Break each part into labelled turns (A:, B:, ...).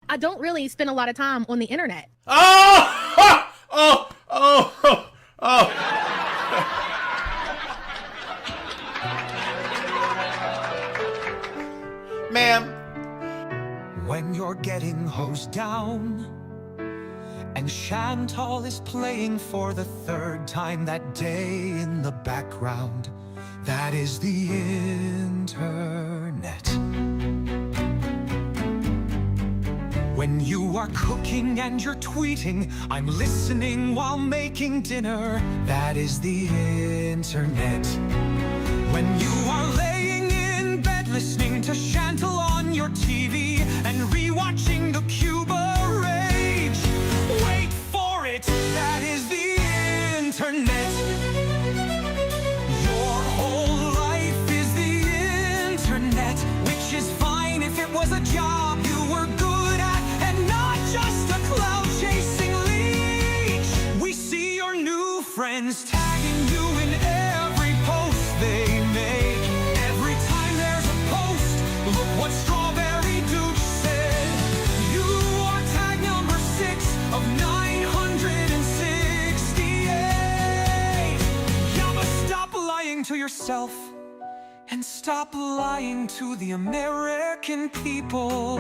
A: I don't really spend a lot of time on the internet.
B: Oh! Oh! Oh! Oh! Ma'am.
C: When you're getting hosed down and Chantal is playing for the third time that day in the background, that is the internet. When you are cooking and you're tweeting, I'm listening while making dinner, that is the internet. When you are laying in bed listening to Chantal on your TV and rewatching the Cuba Rage, wait for it, that is the internet. Your whole life is the internet, which is fine if it was a job you were good at and not just a cloud-chasing leech. We see your new friends tagging you in every post they make. Every time there's a post, look what Strawberry Douche said. You are tag number 6 of 968. Yeah, but stop lying to yourself and stop lying to the American people.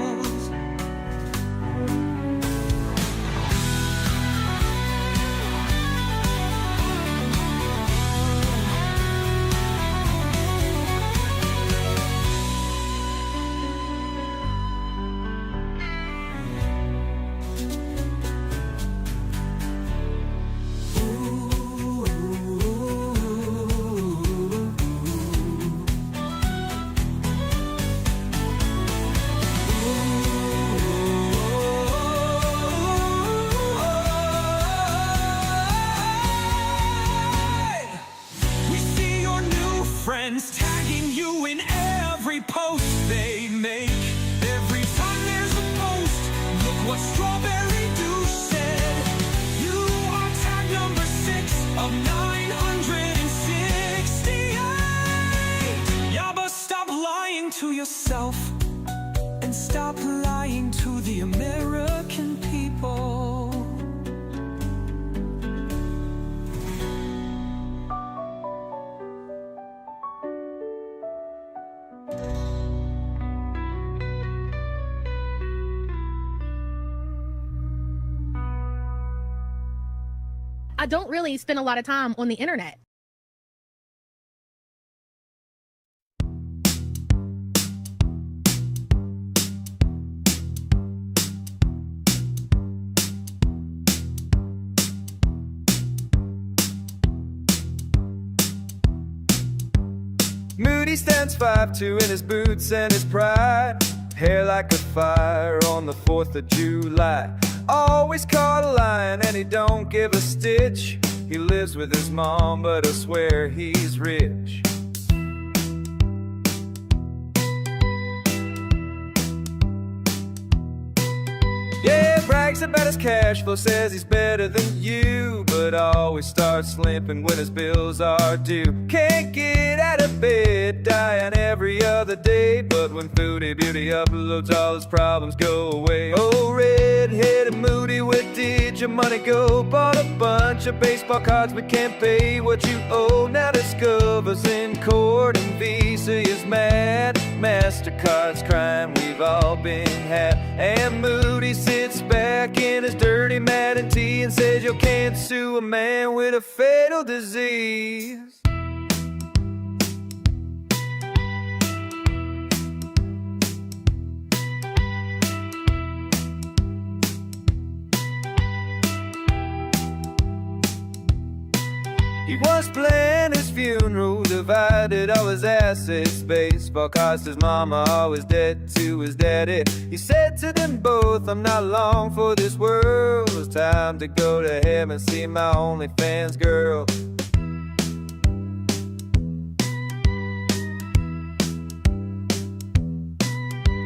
C: Friends tagging you in every post they make. Every time there's a post, look what Strawberry Douche said. You are tag number 6 of 968. Yeah, but stop lying to yourself and stop lying to the American people.
A: I don't really spend a lot of time on the internet.
D: Moody stands 5'2" in his boots and his pride. Hair like a fire on the 4th of July. Always caught a lion and he don't give a stitch. He lives with his mom but I swear he's rich. Yeah, brags about his cash flow, says he's better than you, but always starts limping when his bills are due. Can't get out of bed, dying every other day, but when Foodie Beauty uploads, all his problems go away. Oh, red-headed Moody, where did your money go? Bought a bunch of baseball cards but can't pay what you owe. Now discovers in court and Visa is mad. MasterCard's crying, we've all been had. And Moody sits back in his dirty Madden tee and says you can't sue a man with a fatal disease. He once planned his funeral, divided all his assets. Baseball cards his mama, always dead to his daddy. He said to them both, I'm not long for this world. It's time to go to heaven, see my OnlyFans girl.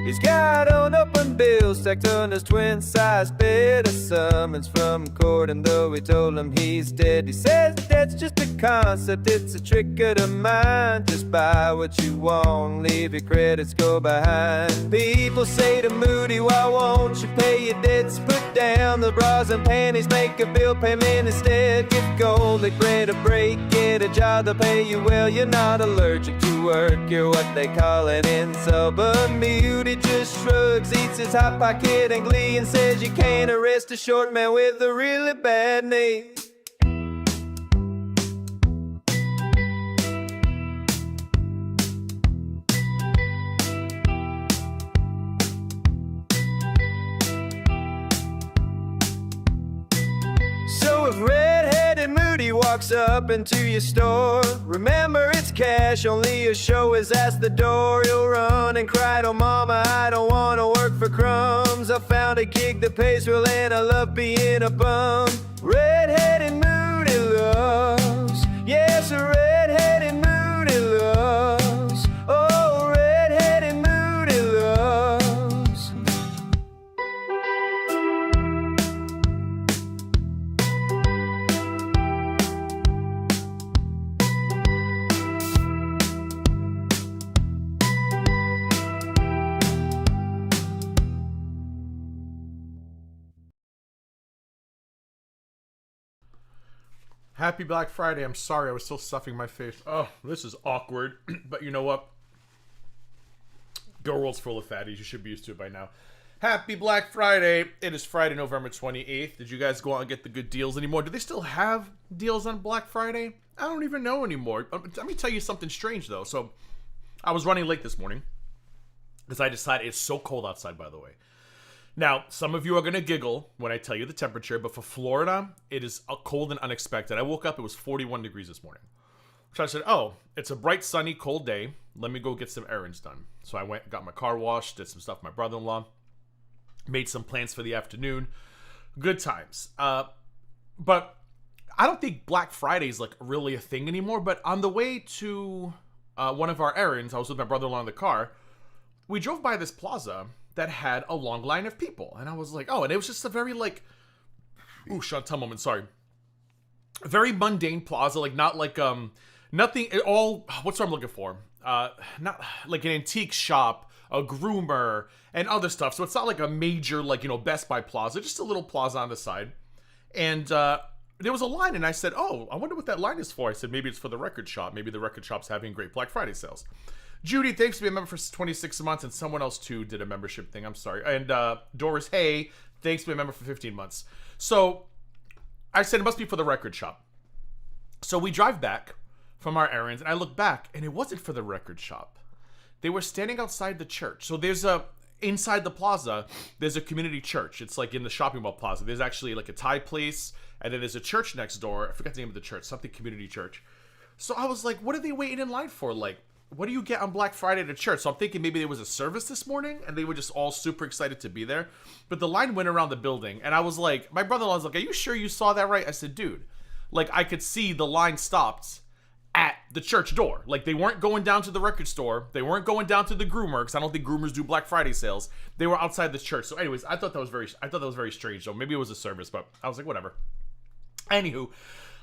D: He's got unopened bills stacked on his twin-sized bed. A summons from court, and though we told him he's dead, he says that's just a concept, it's a trick of the mind. Just buy what you want, leave your credit score behind. People say to Moody, why won't you pay your debts? Put down the bras and panties, make a bill payment instead. Give GorlicBread a break, get a job to pay you well. You're not allergic to work, you're what they call an insult. But Moody just shrugs, eats his hot pocket and glee, and says you can't arrest a short man with a really bad knee. So if red-headed Moody walks up into your store, remember it's cash, only a show is at the door. You'll run and cry to mama, I don't wanna work for crumbs. I found a gig that pays well and I love being a bum. Red-headed Moody loves, yes, a red-headed Moody loves. Oh, red-headed Moody loves.
B: Happy Black Friday. I'm sorry, I was still stuffing my face. Oh, this is awkward. But you know what? Gorl's full of fatties. You should be used to it by now. Happy Black Friday. It is Friday, November 28th. Did you guys go out and get the good deals anymore? Do they still have deals on Black Friday? I don't even know anymore. Let me tell you something strange, though. So, I was running late this morning because I decided it's so cold outside, by the way. Now, some of you are going to giggle when I tell you the temperature, but for Florida, it is cold and unexpected. I woke up, it was 41 degrees this morning. So I said, oh, it's a bright, sunny, cold day. Let me go get some errands done. So I went, got my car washed, did some stuff with my brother-in-law, made some plans for the afternoon. Good times. But I don't think Black Friday is like really a thing anymore, but on the way to one of our errands, I was with my brother-in-law in the car, we drove by this plaza that had a long line of people. And I was like, oh, and it was just a very like, ooh, Chantal moment, sorry. A very mundane plaza, like not like, nothing at all, what's what I'm looking for? Not like an antique shop, a groomer, and other stuff. So it's not like a major, like, you know, Best Buy plaza, just a little plaza on the side. And there was a line, and I said, oh, I wonder what that line is for. I said, maybe it's for the record shop. Maybe the record shop's having great Black Friday sales. Judy, thanks to be a member for 26 months, and someone else too did a membership thing. I'm sorry. And Doris, hey, thanks to be a member for 15 months. So I said it must be for the record shop. So we drive back from our errands, and I look back, and it wasn't for the record shop. They were standing outside the church. So there's inside the plaza, there's a community church. It's like in the shopping mall plaza. There's actually like a Thai place, and then there's a church next door. I forgot the name of the church, something community church. So I was like, what are they waiting in line for? Like, what do you get on Black Friday at a church? So I'm thinking maybe there was a service this morning and they were just all super excited to be there. But the line went around the building, and I was like, my brother-in-law was like, are you sure you saw that right? I said, dude, like I could see the line stopped at the church door. Like they weren't going down to the record store. They weren't going down to the groomer, because I don't think groomers do Black Friday sales. They were outside the church. So anyways, I thought that was very strange. So maybe it was a service, but I was like, whatever. Anywho,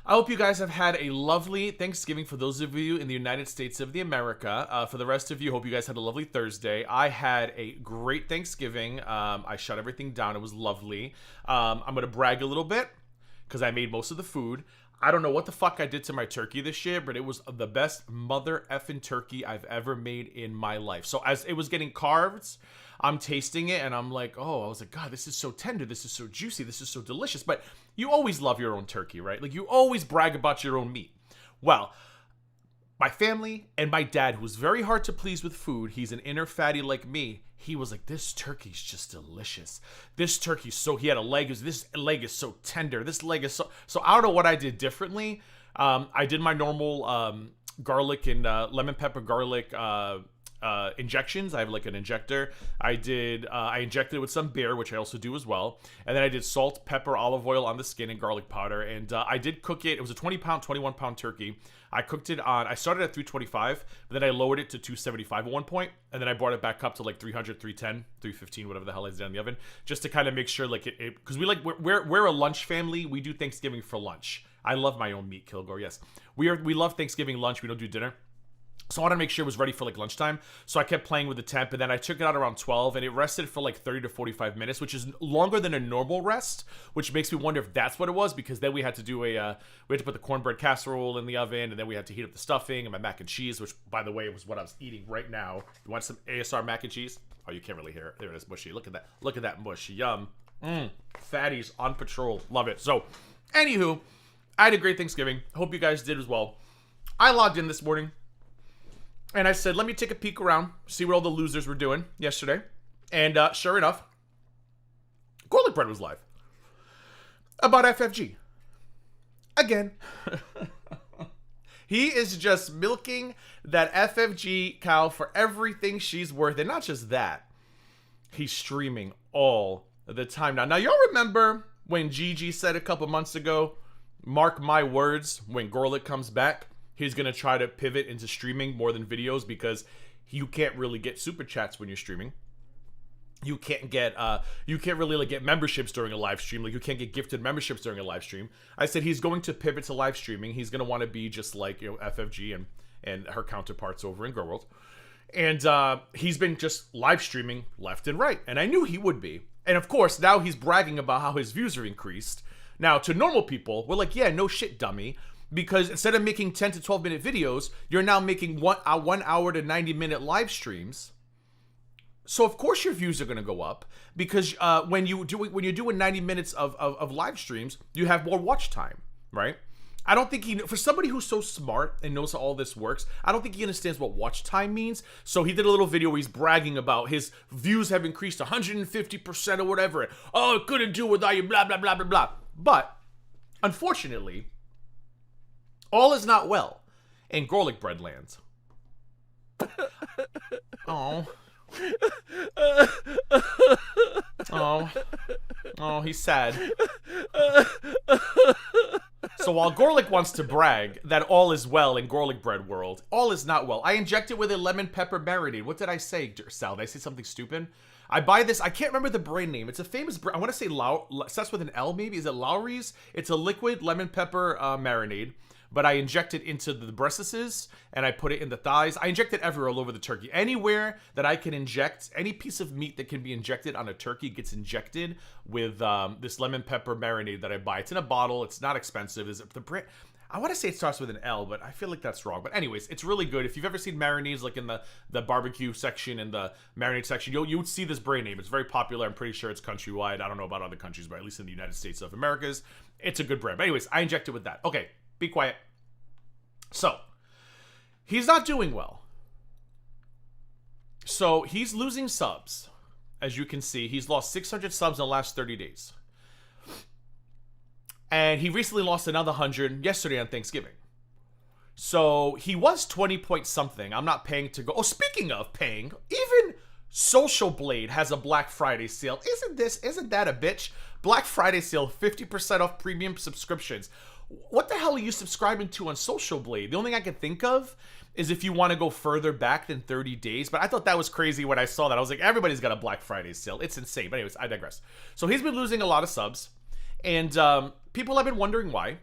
B: I hope you guys have had a lovely Thanksgiving for those of you in the United States of the America. For the rest of you, hope you guys had a lovely Thursday. I had a great Thanksgiving. I shut everything down. It was lovely. I'm going to brag a little bit because I made most of the food. I don't know what the fuck I did to my turkey this year, but it was the best mother effing turkey I've ever made in my life. So as it was getting carved, I'm tasting it and I'm like, oh, I was like, God, this is so tender. This is so juicy. This is so delicious. But you always love your own turkey, right? Like you always brag about your own meat. Well, my family and my dad, who's very hard to please with food, he's an inner fatty like me. He was like, this turkey's just delicious. This turkey's so, he had a leg, this leg is so tender. This leg is so I don't know what I did differently. I did my normal garlic and lemon pepper garlic injections. I have like an injector. I injected it with some beer, which I also do as well. And then I did salt, pepper, olive oil on the skin and garlic powder. And I did cook it. It was a 20-pound, 21-pound turkey. I cooked it I started at 325, but then I lowered it to 275 at one point, and then I brought it back up to like 300, 310, 315, whatever the hell I did in the oven, just to kind of make sure like because we're a lunch family. We do Thanksgiving for lunch. I love my own meat, Kilgore. Yes, we love Thanksgiving lunch. We don't do dinner. So I wanted to make sure it was ready for like lunchtime. So I kept playing with the temp, and then I took it out around 12, and it rested for like 30 to 45 minutes, which is longer than a normal rest, which makes me wonder if that's what it was, because then we had to do we had to put the cornbread casserole in the oven, and then we had to heat up the stuffing and my mac and cheese, which by the way was what I was eating right now. You want some ASR mac and cheese? Oh, you can't really hear it. There it is, mushy. Look at that. Look at that mush. Yum. Fatties on patrol. Love it. So, anywho, I had a great Thanksgiving. Hope you guys did as well. I logged in this morning, and I said, let me take a peek around, see what all the losers were doing yesterday. And sure enough, GorlicBread was live. About FFG. Again. He is just milking that FFG cow for everything she's worth. And not just that, he's streaming all the time now. Y'all remember when Gigi said a couple months ago, mark my words, when Gorlick comes back, he's going to try to pivot into streaming more than videos, because you can't really get super chats when you're streaming. You can't really like get memberships during a live stream. Like you can't get gifted memberships during a live stream. I said he's going to pivot to live streaming. He's going to want to be just like, FFG and her counterparts over in Gorl. And he's been just live streaming left and right. And I knew he would be. And of course, now he's bragging about how his views are increased. Now, to normal people, we're like, yeah, no shit, dummy. Because instead of making 10 to 12 minute videos, you're now making 1 hour to 90-minute live streams. So of course your views are going to go up, because when you're doing 90 minutes of live streams, you have more watch time, right? I don't think for somebody who's so smart and knows how all this works, I don't think he understands what watch time means. So he did a little video where he's bragging about his views have increased 150% or whatever. Oh, it couldn't do without you, blah, blah, blah, blah, blah. But unfortunately, all is not well in GorlicBread lands. Oh. Oh, he's sad. So while Gorlick wants to brag that all is well in GorlicBread world, all is not well. I inject it with a lemon pepper marinade. What did I say, Sal? Did I say something stupid? I buy this. I can't remember the brand name. It's a famous brand. I want to say starts with an L maybe. Is it Lowry's? It's a liquid lemon pepper marinade. But I inject it into the breasts and I put it in the thighs. I inject it everywhere, all over the turkey. Anywhere that I can inject, any piece of meat that can be injected on a turkey gets injected with this lemon pepper marinade that I buy. It's in a bottle. It's not expensive. Is it the brand? I want to say it starts with an L, but I feel like that's wrong. But anyways, it's really good. If you've ever seen marinades like in the barbecue section and the marinade section, you would see this brand name. It's very popular. I'm pretty sure it's countrywide. I don't know about other countries, but at least in the United States of America's, it's a good brand. But anyways, I inject it with that. Okay. Be quiet. So, he's not doing well. So, he's losing subs. As you can see, he's lost 600 subs in the last 30 days. And he recently lost another 100 yesterday on Thanksgiving. So, he was 20 point something. I'm not paying to go. Oh, speaking of paying, even Social Blade has a Black Friday sale. Isn't that a bitch? Black Friday sale, 50% off premium subscriptions. What the hell are you subscribing to on Social Blade? The only thing I can think of is if you want to go further back than 30 days. But I thought that was crazy when I saw that. I was like, everybody's got a Black Friday sale. It's insane. But anyways, I digress. So he's been losing a lot of subs. And people have been wondering why.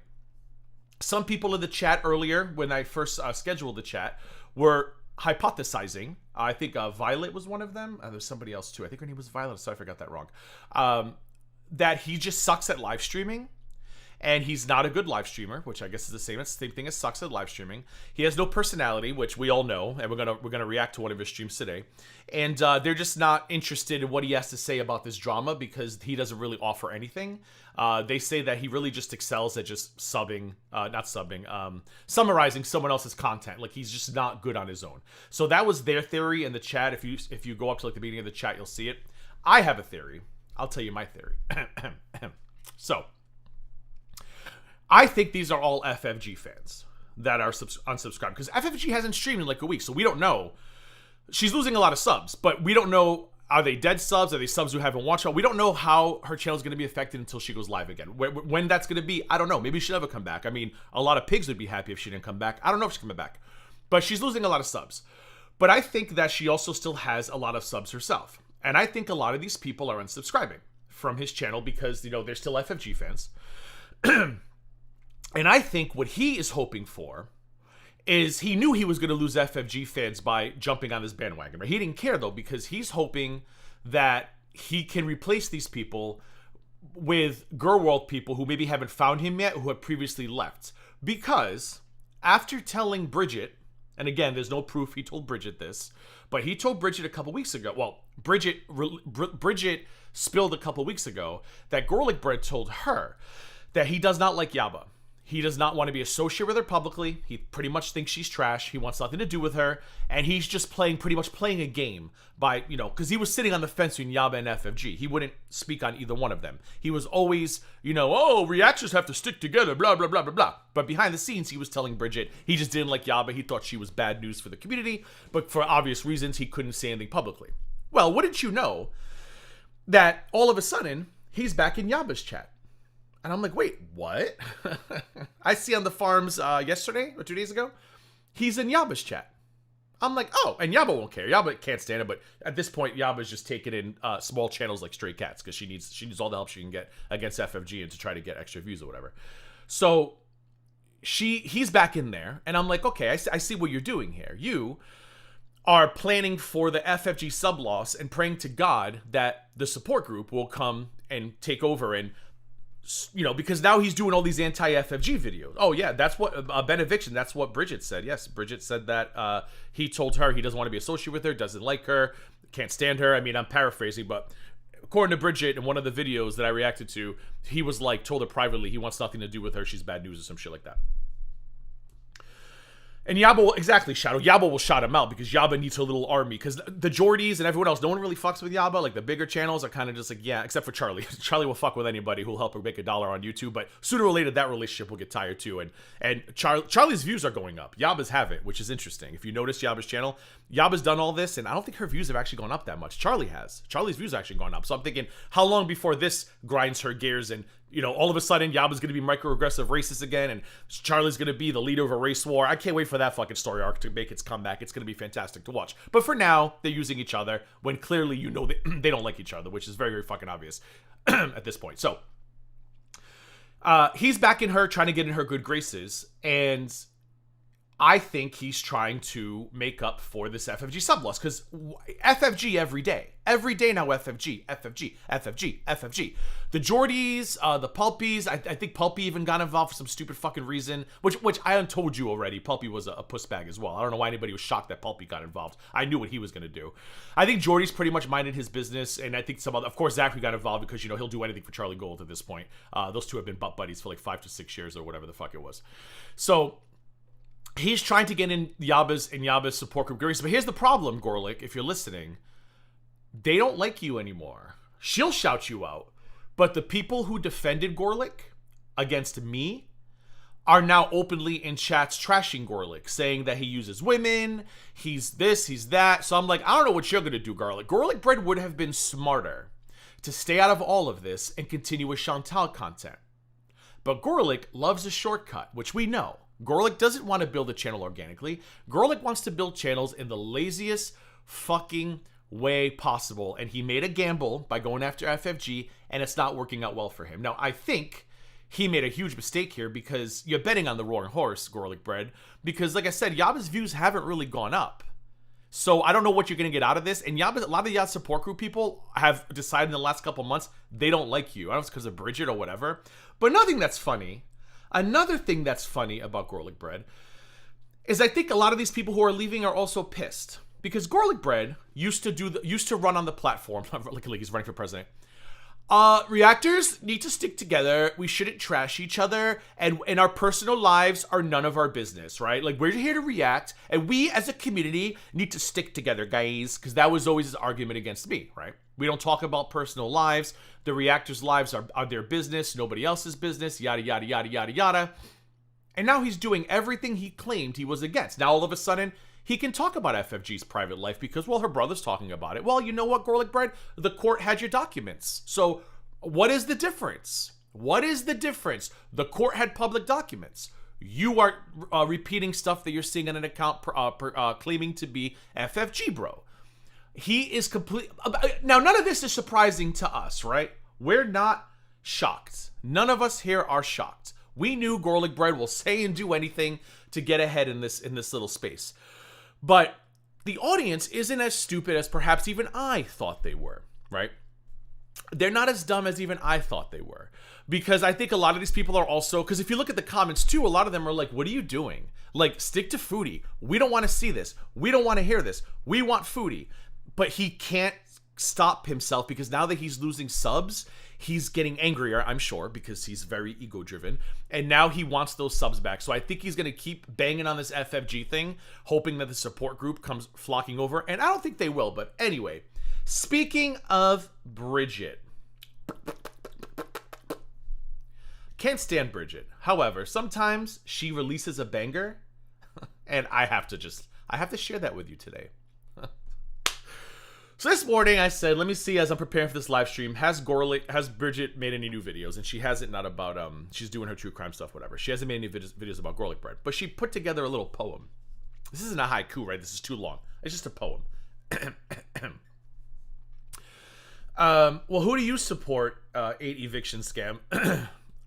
B: Some people in the chat earlier, when I first scheduled the chat, were hypothesizing. I think Violet was one of them. There's somebody else too. I think her name was Violet. Sorry if I got that wrong. That he just sucks at live streaming. And he's not a good live streamer, which I guess is the same thing as sucks at live streaming. He has no personality, which we all know, and we're gonna react to one of his streams today. And they're just not interested in what he has to say about this drama, because he doesn't really offer anything. They say that he really just excels at just summarizing someone else's content. Like, he's just not good on his own. So that was their theory in the chat. If you go up to like the beginning of the chat, you'll see it. I have a theory. I'll tell you my theory. So, I think these are all FFG fans that are unsubscribed, because FFG hasn't streamed in like a week, so we don't know. she's losing a lot of subs, but we don't know, are they dead subs? Are they subs who haven't watched her? We don't know how her channel is going to be affected until she goes live again. When that's going to be, I don't know. Maybe she'll never come back. I mean, a lot of pigs would be happy if she didn't come back. I don't know if she's coming back, but she's losing a lot of subs. But I think that she also still has a lot of subs herself. And I think a lot of these people are unsubscribing from his channel because, you know, they're still FFG fans. And I think what he is hoping for is he knew he was going to lose FFG fans by jumping on this bandwagon. Right? He didn't care, though, because he's hoping that he can replace these people with Gorl people who maybe haven't found him yet, who have previously left. Because after telling Bridget, and again, there's no proof he told Bridget this, but he told Bridget a couple weeks ago, well, Bridget spilled a couple weeks ago that GorlicBread told her that he does not like Yaba. He does not want to be associated with her publicly. He pretty much thinks she's trash. He wants nothing to do with her. And he's just pretty much playing a game by, you know, because he was sitting on the fence between Yaba and FFG. He wouldn't speak on either one of them. He was always, you know, oh, reactors have to stick together, blah, blah, blah, blah, blah. But behind the scenes, he was telling Bridget he just didn't like Yaba. He thought she was bad news for the community. But for obvious reasons, he couldn't say anything publicly. Well, wouldn't you know that all of a sudden, he's back in Yaba's chat. And I'm like, wait, what? I see on the farms yesterday or 2 days ago, he's in Yaba's chat. I'm like, oh, and Yaba won't care. Yaba can't stand it, but at this point, Yaba's just taking in small channels like Stray Cats because she needs all the help she can get against FFG and to try to get extra views or whatever. So he's back in there, and I'm like, okay, I see what you're doing here. You are planning for the FFG sub loss and praying to God that the support group will come and take over and, you know, because now he's doing all these anti-FFG videos. Oh, yeah, that's what, Beneviction, that's what Bridget said. Yes, Bridget said that he told her he doesn't want to be associated with her, doesn't like her, can't stand her. I mean, I'm paraphrasing, but according to Bridget, in one of the videos that I reacted to, he was like, told her privately he wants nothing to do with her, she's bad news or some shit like that. And Yaba will, exactly, Shadow, Yaba will shout him out because Yaba needs her little army. Because the Geordies and everyone else, no one really fucks with Yaba. Like, the bigger channels are kind of just like, yeah, except for Charlie. Charlie will fuck with anybody who'll help her make $1 on YouTube. But sooner or later, that relationship will get tired too. And Charlie's views are going up. Yaba's haven't, which is interesting. If you notice Yaba's channel, Yaba's done all this, and I don't think her views have actually gone up that much. Charlie has. Charlie's views have actually gone up. So I'm thinking, how long before this grinds her gears and, you know, all of a sudden, Yaba's going to be microaggressive racist again, and Charlie's going to be the leader of a race war. I can't wait for that fucking story arc to make its comeback. It's going to be fantastic to watch. But for now, they're using each other when clearly you know they don't like each other, which is very, very fucking obvious at this point. So, he's back in her, trying to get in her good graces, and I think he's trying to make up for this FFG sub loss, because FFG every day now, FFG. The Geordies, the Pulpies, I think Pulpy even got involved for some stupid fucking reason, which I told you already. Pulpy was a puss bag as well. I don't know why anybody was shocked that Pulpy got involved. I knew what he was going to do. I think Geordie's pretty much minded his business, and I think some other, of course, Zachary got involved because, you know, he'll do anything for Charlie Gold at this point. Those two have been butt buddies for like 5 to 6 years or whatever the fuck it was. So he's trying to get in Yaba's support group. But here's the problem, Gorlick, if you're listening. They don't like you anymore. She'll shout you out. But the people who defended Gorlick against me are now openly in chats trashing Gorlick, saying that he uses women, he's this, he's that. So I'm like, I don't know what you're going to do, Garlic. GorlicBread would have been smarter to stay out of all of this and continue with Chantal content. But Gorlick loves a shortcut, which we know. Gorlick doesn't want to build a channel organically. Gorlick wants to build channels in the laziest fucking way possible, and he made a gamble by going after FFG, and it's not working out well for him. Now, I think he made a huge mistake here because you're betting on the wrong horse, GorlicBread, because like I said, Yaba's views haven't really gone up. So I don't know what you're going to get out of this, and a lot of the Yaba support group people have decided in the last couple months they don't like you. I don't know if it's because of Bridget or whatever, but another thing that's funny about GorlicBread is I think a lot of these people who are leaving are also pissed. Because GorlicBread used to run on the platform, like he's running for president. Reactors need to stick together. We shouldn't trash each other, and our personal lives are none of our business, right? Like, we're here to react, and we as a community need to stick together, guys. Because that was always his argument against me, right? We don't talk about personal lives. The reactors' lives are their business, nobody else's business. Yada yada yada yada yada. And now he's doing everything he claimed he was against. Now all of a sudden, he can talk about FFG's private life because, well, her brother's talking about it. Well, you know what, GorlicBread? The court had your documents. So what is the difference? What is the difference? The court had public documents. You are repeating stuff that you're seeing on an account claiming to be FFG, bro. He is complete. Now, none of this is surprising to us, right? We're not shocked. None of us here are shocked. We knew GorlicBread will say and do anything to get ahead in this little space. But the audience isn't as stupid as perhaps even I thought they were, right? They're not as dumb as even I thought they were. Because I think a lot of these people are also, because if you look at the comments too, a lot of them are like, what are you doing? Like, stick to Foodie. We don't want to see this. We don't want to hear this. We want Foodie. But he can't stop himself because now that he's losing subs, he's getting angrier, I'm sure, because he's very ego-driven. And now he wants those subs back. So I think he's going to keep banging on this FFG thing, hoping that the support group comes flocking over. And I don't think they will. But anyway, speaking of Bridget. Can't stand Bridget. However, sometimes she releases a banger, and I have to share that with you today. So this morning I said, let me see as I'm preparing for this live stream, has Bridget made any new videos? And she hasn't, not about, she's doing her true crime stuff, whatever. She hasn't made any videos about GorlicBread, but she put together a little poem. This isn't a haiku, right? This is too long. It's just a poem. Well, who do you support, 8 eviction scam?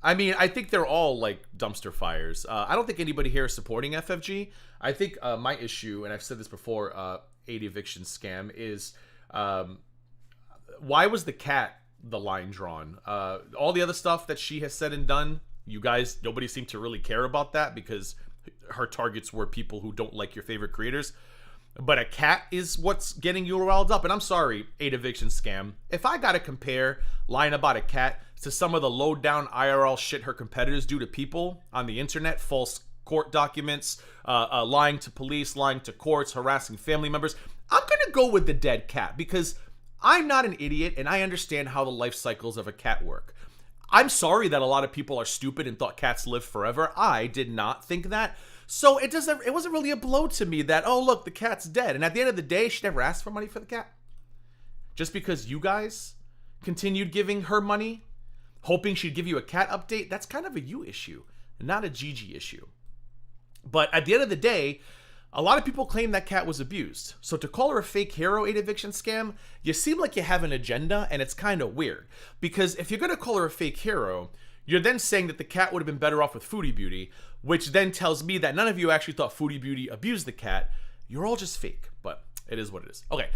B: I mean, I think they're all like dumpster fires. I don't think anybody here is supporting FFG. I think my issue, and I've said this before, 8 eviction scam is why was the cat the line drawn? All the other stuff that she has said and done, you guys, nobody seemed to really care about that because her targets were people who don't like your favorite creators. But a cat is what's getting you riled up. And I'm sorry, 8 eviction scam. If I gotta compare lying about a cat to some of the low down IRL shit her competitors do to people on the internet, false court documents, lying to police, lying to courts, harassing family members, I'm gonna go with the dead cat because I'm not an idiot and I understand how the life cycles of a cat work. I'm sorry that a lot of people are stupid and thought cats live forever. I did not think that. So it wasn't really a blow to me that, oh, look, the cat's dead. And at the end of the day, she never asked for money for the cat. Just because you guys continued giving her money, hoping she'd give you a cat update, that's kind of a you issue, not a Gigi issue. But at the end of the day, a lot of people claim that cat was abused. So to call her a fake hero 8 eviction scam, you seem like you have an agenda, and it's kind of weird. Because if you're going to call her a fake hero, you're then saying that the cat would have been better off with Foodie Beauty, which then tells me that none of you actually thought Foodie Beauty abused the cat. You're all just fake, but it is what it is. Okay,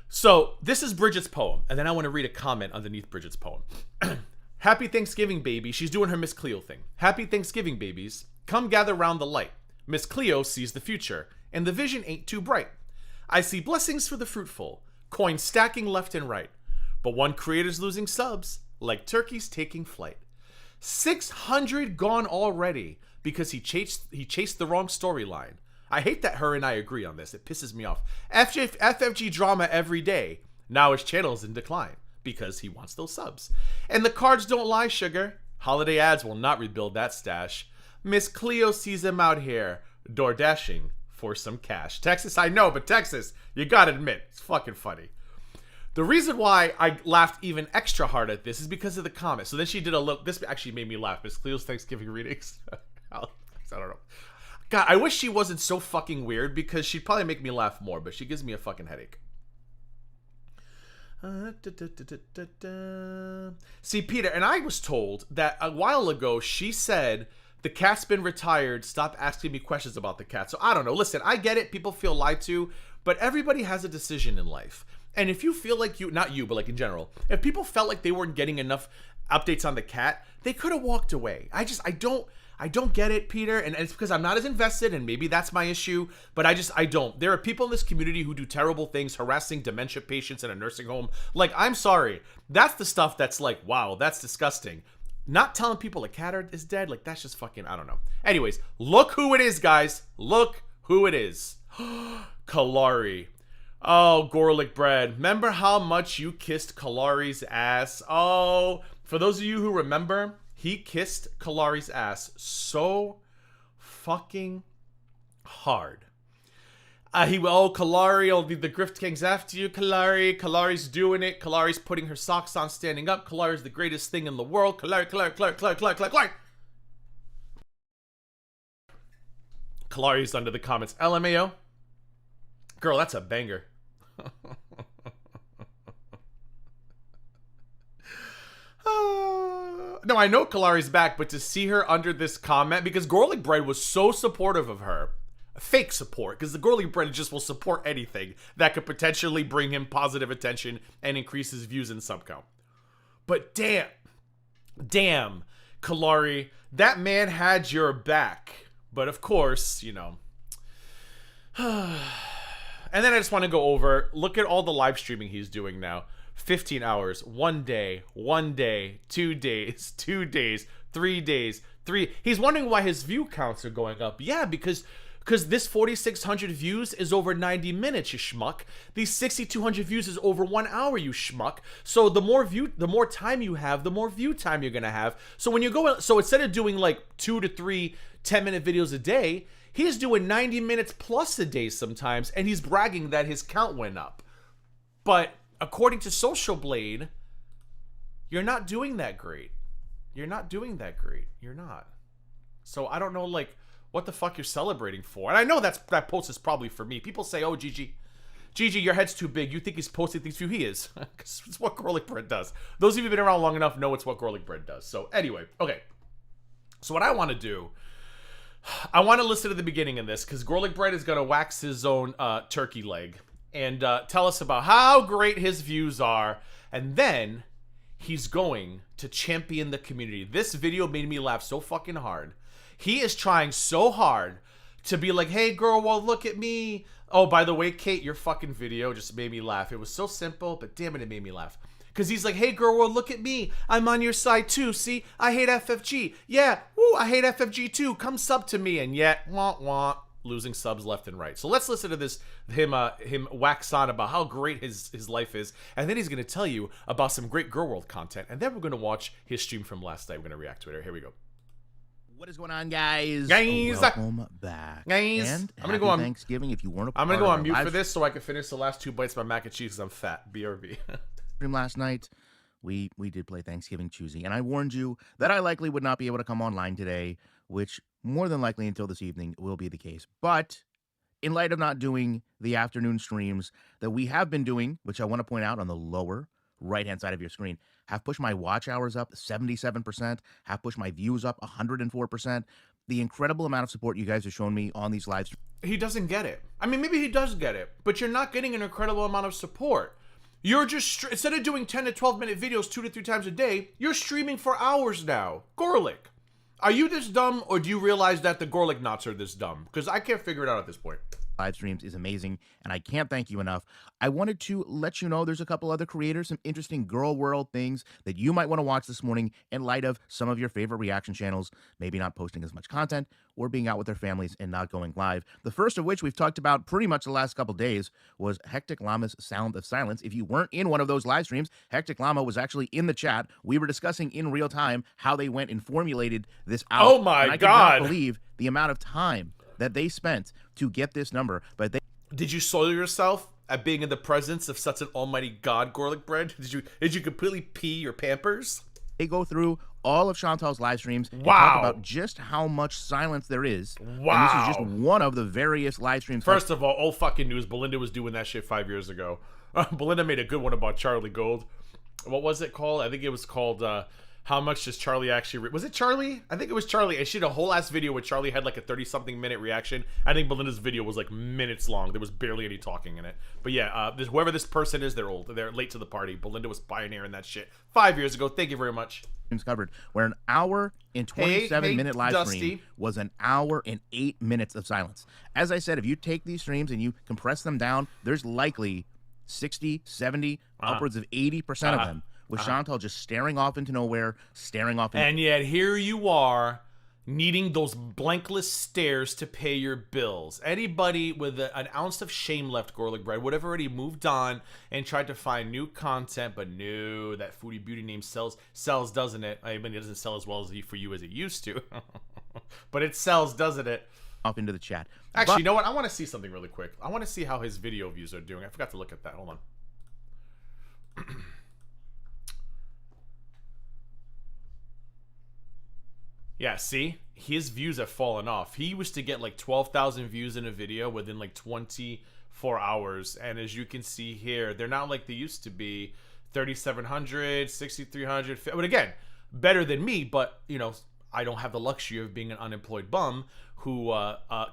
B: so this is Bridget's poem, and then I want to read a comment underneath Bridget's poem. Happy Thanksgiving, baby. She's doing her Miss Cleo thing. Happy Thanksgiving, babies. Come gather round the light. Miss Cleo sees the future, and the vision ain't too bright. I see blessings for the fruitful, coins stacking left and right. But one creator's losing subs, like turkeys taking flight. 600 gone already because he chased the wrong storyline. I hate that her and I agree on this. It pisses me off. FFG drama every day. Now his channel's in decline because he wants those subs. And the cards don't lie, sugar. Holiday ads will not rebuild that stash. Miss Cleo sees him out here, door dashing for some cash. Texas, I know, but Texas, you gotta admit, it's fucking funny. The reason why I laughed even extra hard at this is because of the comment. So then she did a look. This actually made me laugh. Miss Cleo's Thanksgiving readings. I don't know. God, I wish she wasn't so fucking weird because she'd probably make me laugh more, but she gives me a fucking headache. See, Peter, and I was told that a while ago she said, the cat's been retired. Stop asking me questions about the cat. So I don't know. Listen, I get it. People feel lied to, but everybody has a decision in life. And if you feel like not you, but like in general, if people felt like they weren't getting enough updates on the cat, they could have walked away. I don't get it, Peter. And it's because I'm not as invested, and maybe that's my issue, but I don't. There are people in this community who do terrible things, harassing dementia patients in a nursing home. Like, I'm sorry. That's the stuff that's like, wow, that's disgusting. Not telling people a cat is dead, like, that's just fucking, I don't know. Anyways, look who it is, guys. Look who it is. Kalari. Oh, GorlicBread. Remember how much you kissed Kalari's ass? Oh, for those of you who remember, he kissed Kalari's ass so fucking hard. Kalari, will be the Grift King's after you, Kalari. Kalari's doing it. Kalari's putting her socks on, standing up. Kalari's the greatest thing in the world. Kalari. Kalari's under the comments. LMAO. Girl, that's a banger. No, I know Kalari's back, but to see her under this comment, because GorlicBread was so supportive of her. Fake support, because the GorlicBread just will support anything that could potentially bring him positive attention and increase his views and sub count. But damn, Kalari, that man had your back. But of course, you know. And then I just want to go over, look at all the live streaming he's doing now. 15 hours, 1 day, 1 day, 2 days, 2 days, 3 days, 3. He's wondering why his view counts are going up. Yeah, because this 4,600 views is over 90 minutes, you schmuck. These 6,200 views is over 1 hour, you schmuck. So the more time you have, the more view time you're gonna have. So when you go, so instead of doing like 2 to 3 10-minute videos a day, he's doing 90 minutes plus a day sometimes, and he's bragging that his count went up. But according to Social Blade, you're not doing that great. You're not doing that great. You're not. So I don't know, like, what the fuck you're celebrating for. And I know that post is probably for me. People say, oh, GG, your head's too big. You think he's posting things for you? He is. Because it's what GorlicBread does. Those of you who've been around long enough know it's what GorlicBread does. So anyway, okay. So what I want to do, I want to listen to the beginning of this, because GorlicBread is going to wax his own turkey leg and tell us about how great his views are. And then he's going to champion the community. This video made me laugh so fucking hard. He is trying so hard to be like, hey, girl, well, look at me. Oh, by the way, Kate, your fucking video just made me laugh. It was so simple, but damn it, it made me laugh. Because he's like, hey, girl, well, look at me. I'm on your side, too. See, I hate FFG. Yeah, woo, I hate FFG, too. Come sub to me. And yet, wah, losing subs left and right. So let's listen to this, him wax on about how great his life is. And then he's going to tell you about some great Girl World content. And then we're going to watch his stream from last night. We're going to react to it. Here we go.
E: What is going on, guys?
B: Guys,
E: welcome back.
B: Guys,
E: and
B: I'm gonna go on
E: Thanksgiving. If you weren't,
B: I'm gonna go on mute for this so I can finish the last 2 bites of my mac and cheese because I'm fat. BRB.
E: Stream last night, we did play Thanksgiving Choosy, and I warned you that I likely would not be able to come online today, which more than likely until this evening will be the case. But in light of not doing the afternoon streams that we have been doing, which I want to point out on the lower right-hand side of your screen, have pushed my watch hours up 77%, have pushed my views up 104%. The incredible amount of support you guys have shown me on these live streams.
B: He doesn't get it. I mean, maybe he does get it, but you're not getting an incredible amount of support. You're just, instead of doing 10 to 12-minute videos 2 to 3 times a day, you're streaming for hours now. Gorlick, are you this dumb, or do you realize that the Gorlick knots are this dumb? Because I can't figure it out at this point.
E: Live streams is amazing, and I can't thank you enough. I wanted to let you know there's a couple other creators, some interesting Girl World things that you might want to watch this morning in light of some of your favorite reaction channels maybe not posting as much content or being out with their families and not going live. The first of which we've talked about pretty much the last couple days was Hectic Llama's Sound of Silence. If you weren't in one of those live streams, Hectic Llama was actually in the chat. We were discussing in real time how they went and formulated this out.
B: Oh my
E: and I
B: God.
E: cannot believe the amount of time that they spent to get this number, but they
B: Did you soil yourself at being in the presence of such an almighty God, GorlicBread? Did you completely pee your Pampers?
E: go through all of Chantal's live streams and
B: Wow.
E: talk about just how much silence there is.
B: Wow.
E: And this is just one of the various live streams.
B: First of all, old fucking news, Belinda was doing that shit 5 years ago. Belinda made a good one about Charlie Gold. What was it called? I think it was called, How Much Does Charlie Actually... Was it Charlie? I think it was Charlie. And she did a whole ass video where Charlie had like a 30-something minute reaction. I think Belinda's video was like minutes long. There was barely any talking in it. But yeah, whoever this person is, they're old. They're late to the party. Belinda was pioneering that shit 5 years ago. Thank you very much.
E: Covered, where an hour and 27-minute live
B: Dusty.
E: stream was an hour and 8 minutes of silence. As I said, if you take these streams and you compress them down, there's likely 60, 70, upwards of 80% of them with Chantal just staring off into nowhere, staring off into...
B: And yet here you are, needing those blankless stares to pay your bills. Anybody with an ounce of shame left, GorlicBread, would have already moved on and tried to find new content, but no, that foodie beauty name sells, doesn't it? I mean, it doesn't sell as well as for you as it used to. But it sells, doesn't it?
E: off into the chat.
B: Actually,
E: But-
B: you know what? I want to see something really quick. I want to see how his video views are doing. I forgot to look at that. Hold on. Yeah, see? His views have fallen off. He used to get like 12,000 views in a video within like 24 hours. And as you can see here, they're not like they used to be. 3,700, 6,300. But again, better than me, but, you know, I don't have the luxury of being an unemployed bum who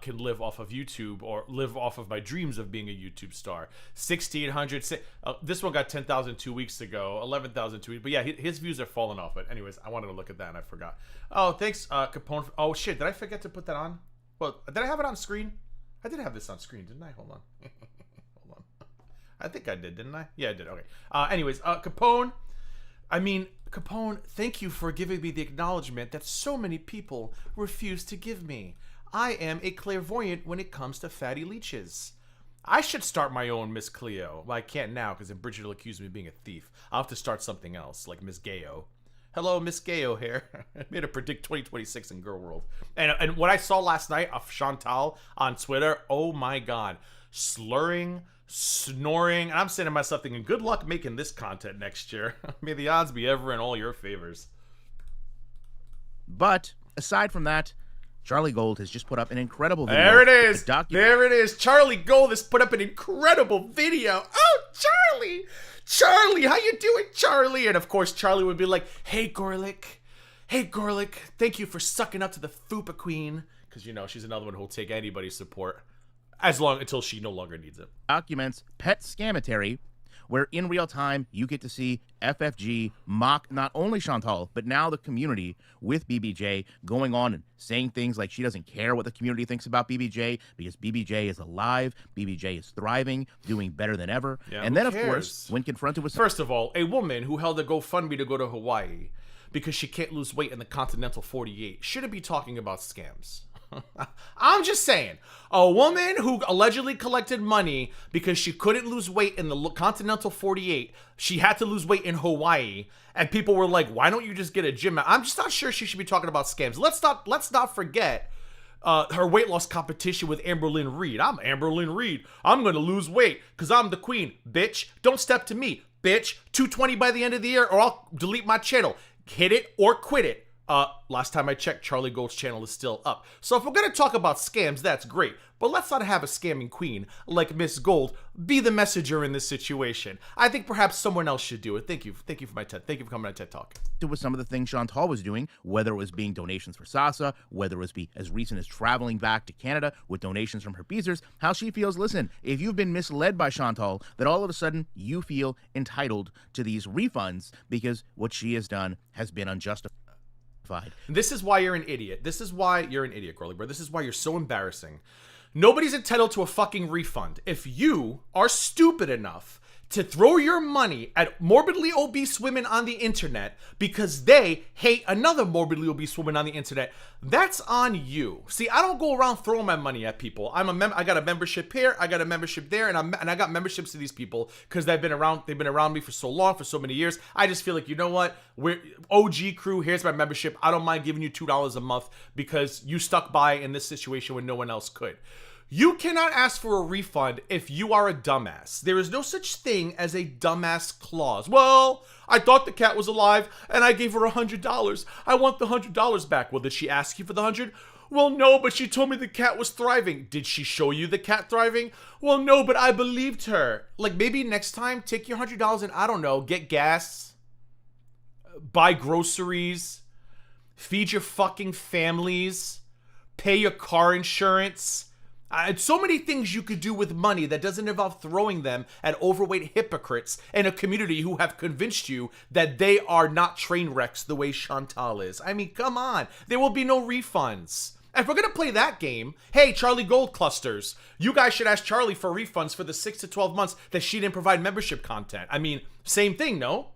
B: can live off of YouTube or live off of my dreams of being a YouTube star. 1,600. This one got 10,000 2 weeks ago. 11,000 2 weeks. But yeah, his views are falling off. But anyways, I wanted to look at that and I forgot. Oh, thanks, Capone. Oh shit, did I forget to put that on? Well, did I have it on screen? I did have this on screen, didn't I? Hold on. Hold on. I think I did, didn't I? Yeah, I did. Okay. Anyways, Capone. I mean, Capone, thank you for giving me the acknowledgement that so many people refuse to give me. I am a clairvoyant when it comes to fatty leeches. I should start my own Miss Cleo. Well, I can't now because then Bridget will accuse me of being a thief. I'll have to start something else, like Miss Gayo. Hello, Miss Gayo here. I made her predict 2026 in Girl World. And what I saw last night of Chantal on Twitter, oh my god. Slurring, snoring, and I'm saying to myself thinking, good luck making this content next year. May the odds be ever in all your favors.
E: But aside from that, Charlie Gold has just put up an incredible video.
B: There it is.
E: There
B: it is. Charlie Gold has put up an incredible video. Oh, Charlie. Charlie, how you doing, Charlie? And of course, Charlie would be like, hey, Gorlick. Hey, Gorlick. Thank you for sucking up to the Fupa Queen. Because, you know, she's another one who'll take anybody's support. Until she no longer needs it.
E: Documents Pet Scametary, where in real time you get to see FFG mock not only Chantal, but now the community with BBJ going on and saying things like she doesn't care what the community thinks about BBJ because BBJ is alive, BBJ is thriving, doing better than ever.
B: Yeah,
E: and then, of course, when confronted with...
B: First of all, a woman who held a GoFundMe to go to Hawaii because she can't lose weight in the Continental 48 shouldn't be talking about scams. I'm just saying, a woman who allegedly collected money because she couldn't lose weight in the Continental 48, she had to lose weight in Hawaii, and people were like, why don't you just get a gym? I'm just not sure she should be talking about scams. Let's not forget her weight loss competition with Amberlynn Reed. I'm Amberlynn Reed. I'm going to lose weight because I'm the queen, bitch. Don't step to me, bitch. 220 by the end of the year or I'll delete my channel. Hit it or quit it. Last time I checked, Charlie Gold's channel is still up. So if we're going to talk about scams, that's great. But let's not have a scamming queen like Miss Gold be the messenger in this situation. I think perhaps someone else should do it. Thank you. Thank you for my TED. Thank you for coming on TED Talk.
E: with some of the things Chantal was doing, whether it was being donations for Sasa, whether it was be as recent as traveling back to Canada with donations from her Beezers, how she feels, listen, if you've been misled by Chantal, that all of a sudden you feel entitled to these refunds because what she has done has been unjustified.
B: This is why you're an idiot. This is why you're an idiot, GorlicBread. This is why you're so embarrassing. Nobody's entitled to a fucking refund. If you are stupid enough to throw your money at morbidly obese women on the internet because they hate another morbidly obese woman on the internet, that's on you. See, I don't go around throwing my money at people. I got a membership here, I got a membership there, and I got memberships to these people because they've been around me for so long, for so many years. I just feel like, you know what? We're OG crew, here's my membership. I don't mind giving you $2 a month because you stuck by in this situation when no one else could. You cannot ask for a refund if you are a dumbass. There is no such thing as a dumbass clause. Well, I thought the cat was alive and I gave her $100. I want the $100 back. Well, did she ask you for the 100? Well, no, but she told me the cat was thriving. Did she show you the cat thriving? Well, no, but I believed her. Like, maybe next time, take your $100 and, I don't know, get gas, buy groceries, feed your fucking families, pay your car insurance. So many things you could do with money that doesn't involve throwing them at overweight hypocrites in a community who have convinced you that they are not train wrecks the way Chantal is. I mean, come on. There will be no refunds. If we're going to play that game, hey, Charlie Gold clusters, you guys should ask Charlie for refunds for the 6 to 12 months that she didn't provide membership content. I mean, same thing, no?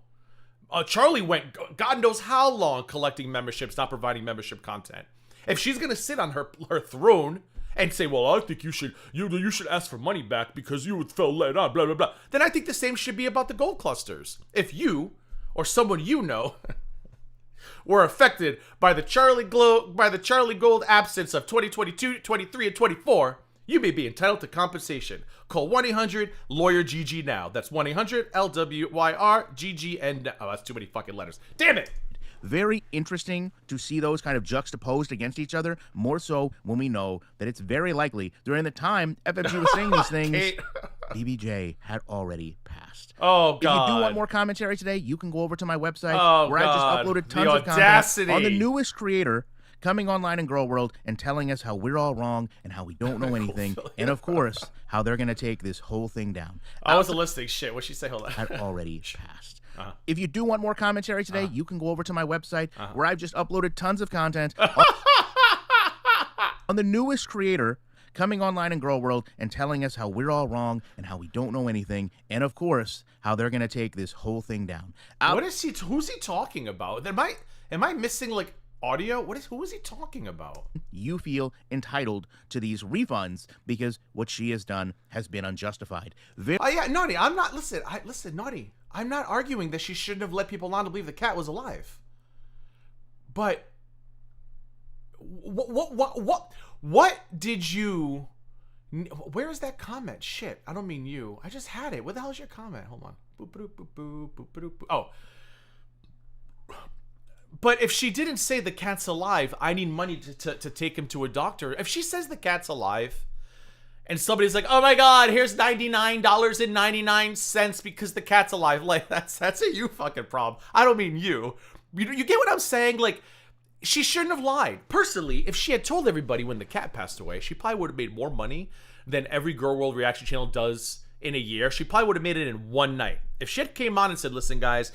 B: Charlie went God knows how long collecting memberships, not providing membership content. If she's going to sit on her throne and say, well, I think you should ask for money back because you felt let on, blah, blah, blah, then I think the same should be about the gold clusters. If you, or someone you know, were affected by the Charlie Gold absence of 2022, 23, and 24, you may be entitled to compensation. Call 1-800-LAWYER-GG now. That's 1-800-LWYR-GG. Oh, that's too many fucking letters. Damn it!
E: Very interesting to see those kind of juxtaposed against each other, more so when we know that it's very likely during the time FFG was saying these things,
B: Kate.
E: BBJ had already passed.
B: Oh,
E: If
B: God.
E: you do want more commentary today, you can go over to my website where I
B: God.
E: just uploaded
B: The
E: tons of content
B: audacity.
E: on the newest creator coming online in Girl World and telling us how we're all wrong and how we don't know anything, and of course, how they're going to take this whole thing down.
B: I wasn't listening. Shit, what'd she say? Hold on.
E: Had already passed. If you do want more commentary today, you can go over to my website where I've just uploaded tons of content on the newest creator coming online in Girl World and telling us how we're all wrong and how we don't know anything, and of course, how they're going to take this whole thing down.
B: What is he? Who's he talking about? Am I missing like audio? Who is he talking about?
E: You feel entitled to these refunds because what she has done has been unjustified.
B: Yeah, Naughty. I'm not. Listen, Naughty. I'm not arguing that she shouldn't have let people on to believe the cat was alive. But what did you? Where is that comment? Shit, I don't mean you. I just had it. What the hell is your comment? Hold on. Boop, boop, boop, boop, boop, boop, boop. Oh. But if she didn't say the cat's alive, I need money to take him to a doctor. If she says the cat's alive, and somebody's like, "Oh my God, here's $99.99 because the cat's alive," like that's a you fucking problem. I don't mean you. You get what I'm saying? Like, she shouldn't have lied. Personally, if she had told everybody when the cat passed away, she probably would have made more money than every Girl World reaction channel does in a year. She probably would have made it in one night. If she had came on and said, "Listen, guys,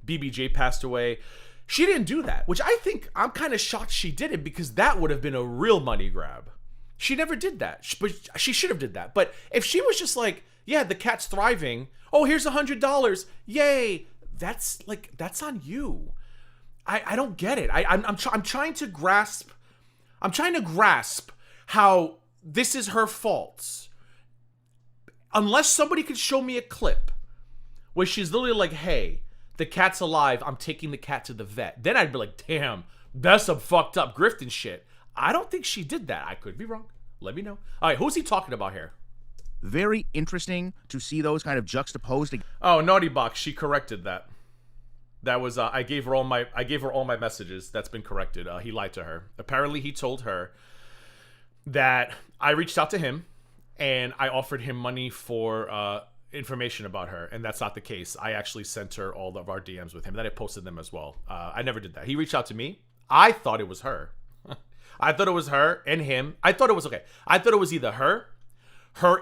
B: BBJ passed away," she didn't do that, which I think I'm kind of shocked she didn't, because that would have been a real money grab. She never did that, but she should have did that. But if she was just like, "Yeah, the cat's thriving. Oh, here's $100. Yay!" That's on you. I don't get it. I'm trying to grasp. I'm trying to grasp how this is her fault. Unless somebody could show me a clip where she's literally like, "Hey, the cat's alive. I'm taking the cat to the vet." Then I'd be like, "Damn, that's some fucked up grifting shit." I don't think she did that. I could be wrong. Let me know. All right, who's he talking about here?
E: Very interesting to see those kind of juxtaposed.
B: Oh, Naughty Box. She corrected that. That was I gave her all my messages. That's been corrected. He lied to her. Apparently, he told her that I reached out to him and I offered him money for information about her, and that's not the case. I actually sent her all of our DMs with him. Then I posted them as well. I never did that. He reached out to me. I thought it was her. I thought it was her and him. I thought it was okay. I thought it was either her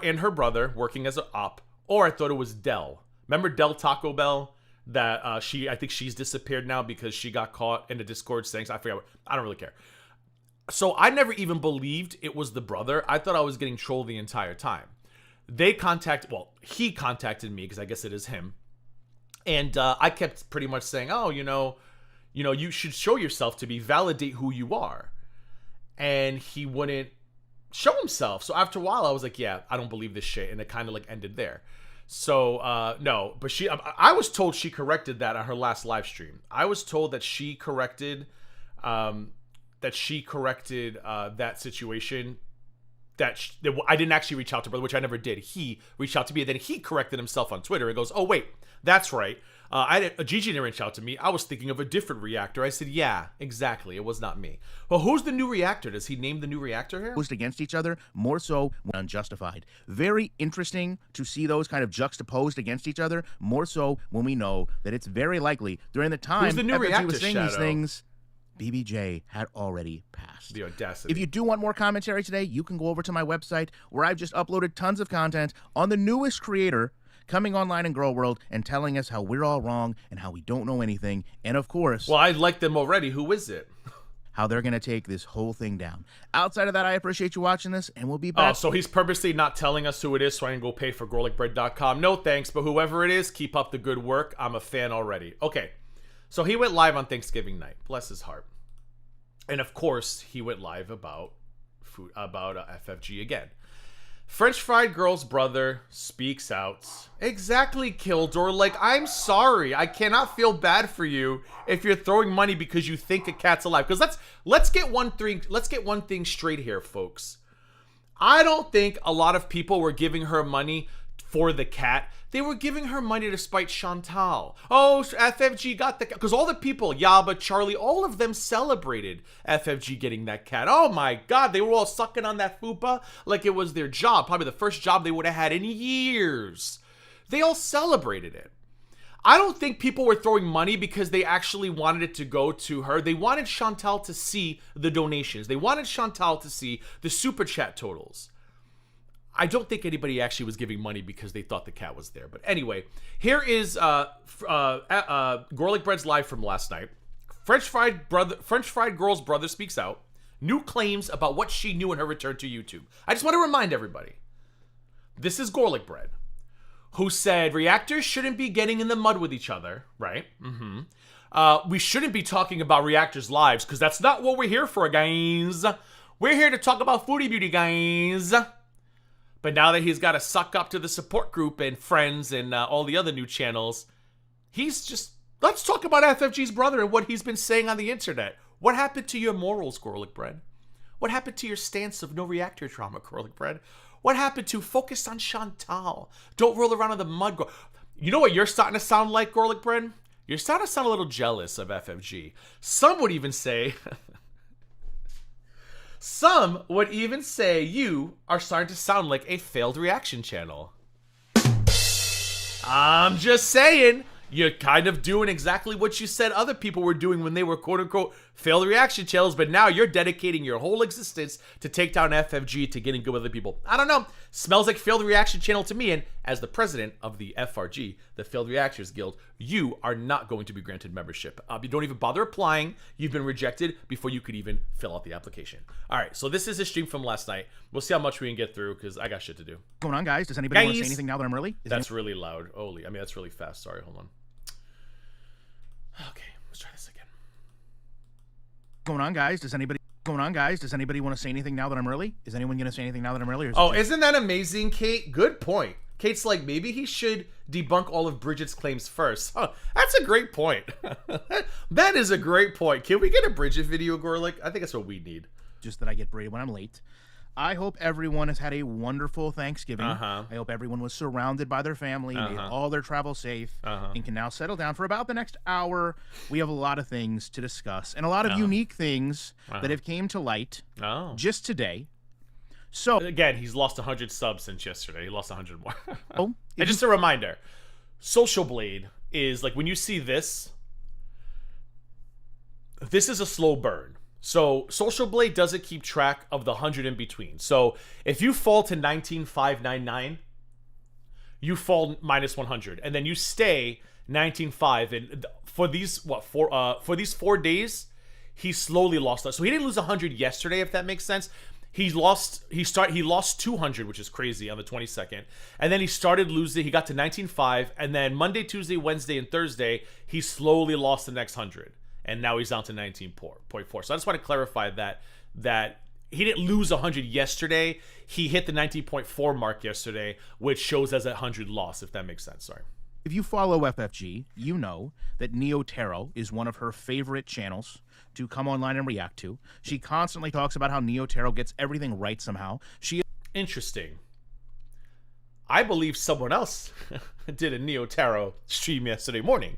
B: and her brother working as an op, or I thought it was Dell. Remember Dell Taco Bell? That I think she's disappeared now because she got caught in the Discord saying, I forgot. I don't really care. So I never even believed it was the brother. I thought I was getting trolled the entire time. He contacted me, because I guess it is him. And I kept pretty much saying, "Oh, you should show yourself to me, validate who you are." And he wouldn't show himself. So after a while, I was like, "Yeah, I don't believe this shit." And it kind of like ended there. So no, but I was told she corrected that on her last live stream. I was told that she corrected that situation. That I didn't actually reach out to her, which I never did. He reached out to me, and then he corrected himself on Twitter and goes, "Oh wait, that's right. Gigi didn't reach out to me. I was thinking of a different reactor." I said, "Yeah, exactly. It was not me." Well, who's the new reactor? Does he name the new reactor here?
E: Against each other, more so when unjustified. Very interesting to see those kind of juxtaposed against each other, more so when we know that it's very likely during the time
B: Who's the new
E: FFG
B: reactor,
E: was saying
B: Shadow?
E: these things, BBJ had already passed.
B: The audacity.
E: If you do want more commentary today, you can go over to my website where I've just uploaded tons of content on the newest creator coming online in Girl World and telling us how we're all wrong and how we don't know anything, and of course,
B: Well, I like them already. Who is it?
E: how they're going to take this whole thing down. Outside of that, I appreciate you watching this, and we'll be back.
B: Oh, so he's purposely not telling us who it is so I can go pay for GorlicBread.com. No thanks, but whoever it is, keep up the good work. I'm a fan already. Okay, so he went live on Thanksgiving night. Bless his heart. And of course, he went live about FFG again. French fried girl's brother speaks out. Exactly, Kildor. Like, I'm sorry. I cannot feel bad for you if you're throwing money because you think a cat's alive. Because let's get one thing straight here, folks. I don't think a lot of people were giving her money for the cat. They were giving her money to spite Chantal. Oh, FFG got the cat. Because all the people, Yaba, Charlie, all of them celebrated FFG getting that cat. Oh my God, they were all sucking on that fupa like it was their job. Probably the first job they would have had in years. They all celebrated it. I don't think people were throwing money because they actually wanted it to go to her. They wanted Chantal to see the donations. They wanted Chantal to see the super chat totals. I don't think anybody actually was giving money because they thought the cat was there. But anyway, here is GorlicBread's live from last night. French fried girl's brother speaks out. New claims about what she knew in her return to YouTube. I just want to remind everybody. This is GorlicBread, who said reactors shouldn't be getting in the mud with each other, right? We shouldn't be talking about reactors' lives because that's not what we're here for, guys. We're here to talk about Foodie Beauty, guys. But now that he's got to suck up to the support group and friends and all the other new channels, he's just... Let's talk about FFG's brother and what he's been saying on the internet. What happened to your morals, GorlicBread? What happened to your stance of no reactor drama, GorlicBread? What happened to focus on Chantal? Don't roll around in the mud. You know what you're starting to sound like, GorlicBread? You're starting to sound a little jealous of FFG. Some would even say... Some would even say you are starting to sound like a failed reaction channel. I'm just saying, you're kind of doing exactly what you said other people were doing when they were quote-unquote failed reaction channels, but now you're dedicating your whole existence to take down FFG to getting good with other people. I don't know. Smells like failed reaction channel to me, and as the president of the FRG, the Failed Reactors Guild, you are not going to be granted membership. You don't even bother applying. You've been rejected before you could even fill out the application. All right, so this is a stream from last night. We'll see how much we can get through because I got shit to do.
E: What's going on, guys? Does anybody want to say anything now that I'm early?
B: That's really loud. Holy, I mean, that's really fast. Sorry, hold on. Okay, let's try this again.
E: Going on, guys? Does anybody want to say anything now that I'm early? Is anyone going to say anything now that I'm early?
B: Oh, isn't that amazing, Kate? Good point. Kate's like, maybe he should debunk all of Bridget's claims first. Oh, that's a great point. That is a great point. Can we get a Bridget video, Gorlick? I think that's what we need.
E: Just that I get braided when I'm late. I hope everyone has had a wonderful Thanksgiving. I hope everyone was surrounded by their family, made all their travel safe, and can now settle down for about the next hour. We have a lot of things to discuss, and a lot of unique things that have came to light just today. So
B: again, he's lost 100 subs since yesterday. He lost 100 more. And just a reminder, Social Blade is like when you see this is a slow burn. So Social Blade doesn't keep track of the 100 in between. So if you fall to 19,599, you fall minus 100, and then you stay 19,500. And for these for these 4 days, he slowly lost that. So he didn't lose 100 yesterday, if that makes sense. He lost 200, which is crazy, on the 22nd, and then he started losing. He got to 19,500, and then Monday, Tuesday, Wednesday, and Thursday, he slowly lost the next 100. And now he's down to 19.4. So I just want to clarify that he didn't lose 100 yesterday. He hit the 19.4 mark yesterday, which shows as a 100 loss, if that makes sense. Sorry.
E: If you follow FFG, you know that Neo Tarot is one of her favorite channels to come online and react to. She constantly talks about how Neo Tarot gets everything right somehow.
B: Interesting. I believe someone else did a Neo Tarot stream yesterday morning.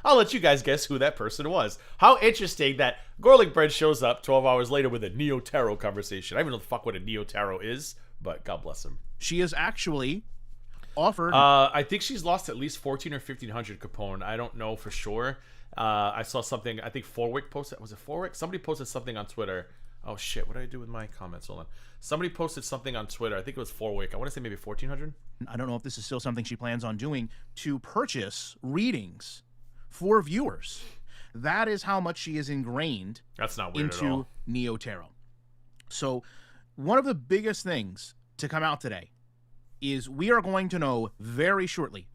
B: I'll let you guys guess who that person was. How interesting that GorlicBread shows up 12 hours later with a Neo Tarot conversation. I don't even know the fuck what a Neo Tarot is, but God bless him.
E: She is actually offered...
B: I think she's lost at least 1,400 or 1,500 Capone. I don't know for sure. I saw something, I think Forwick posted... Was it Forwick? Somebody posted something on Twitter. Oh shit, what did I do with my comments? Hold on. Somebody posted something on Twitter. I think it was Forwick. I want to say maybe 1,400.
E: I don't know if this is still something she plans on doing, to purchase readings for viewers. That is how much she is ingrained
B: That's not weird
E: into
B: at all.
E: Neo Tarot. So one of the biggest things to come out today is we are going to know very shortly,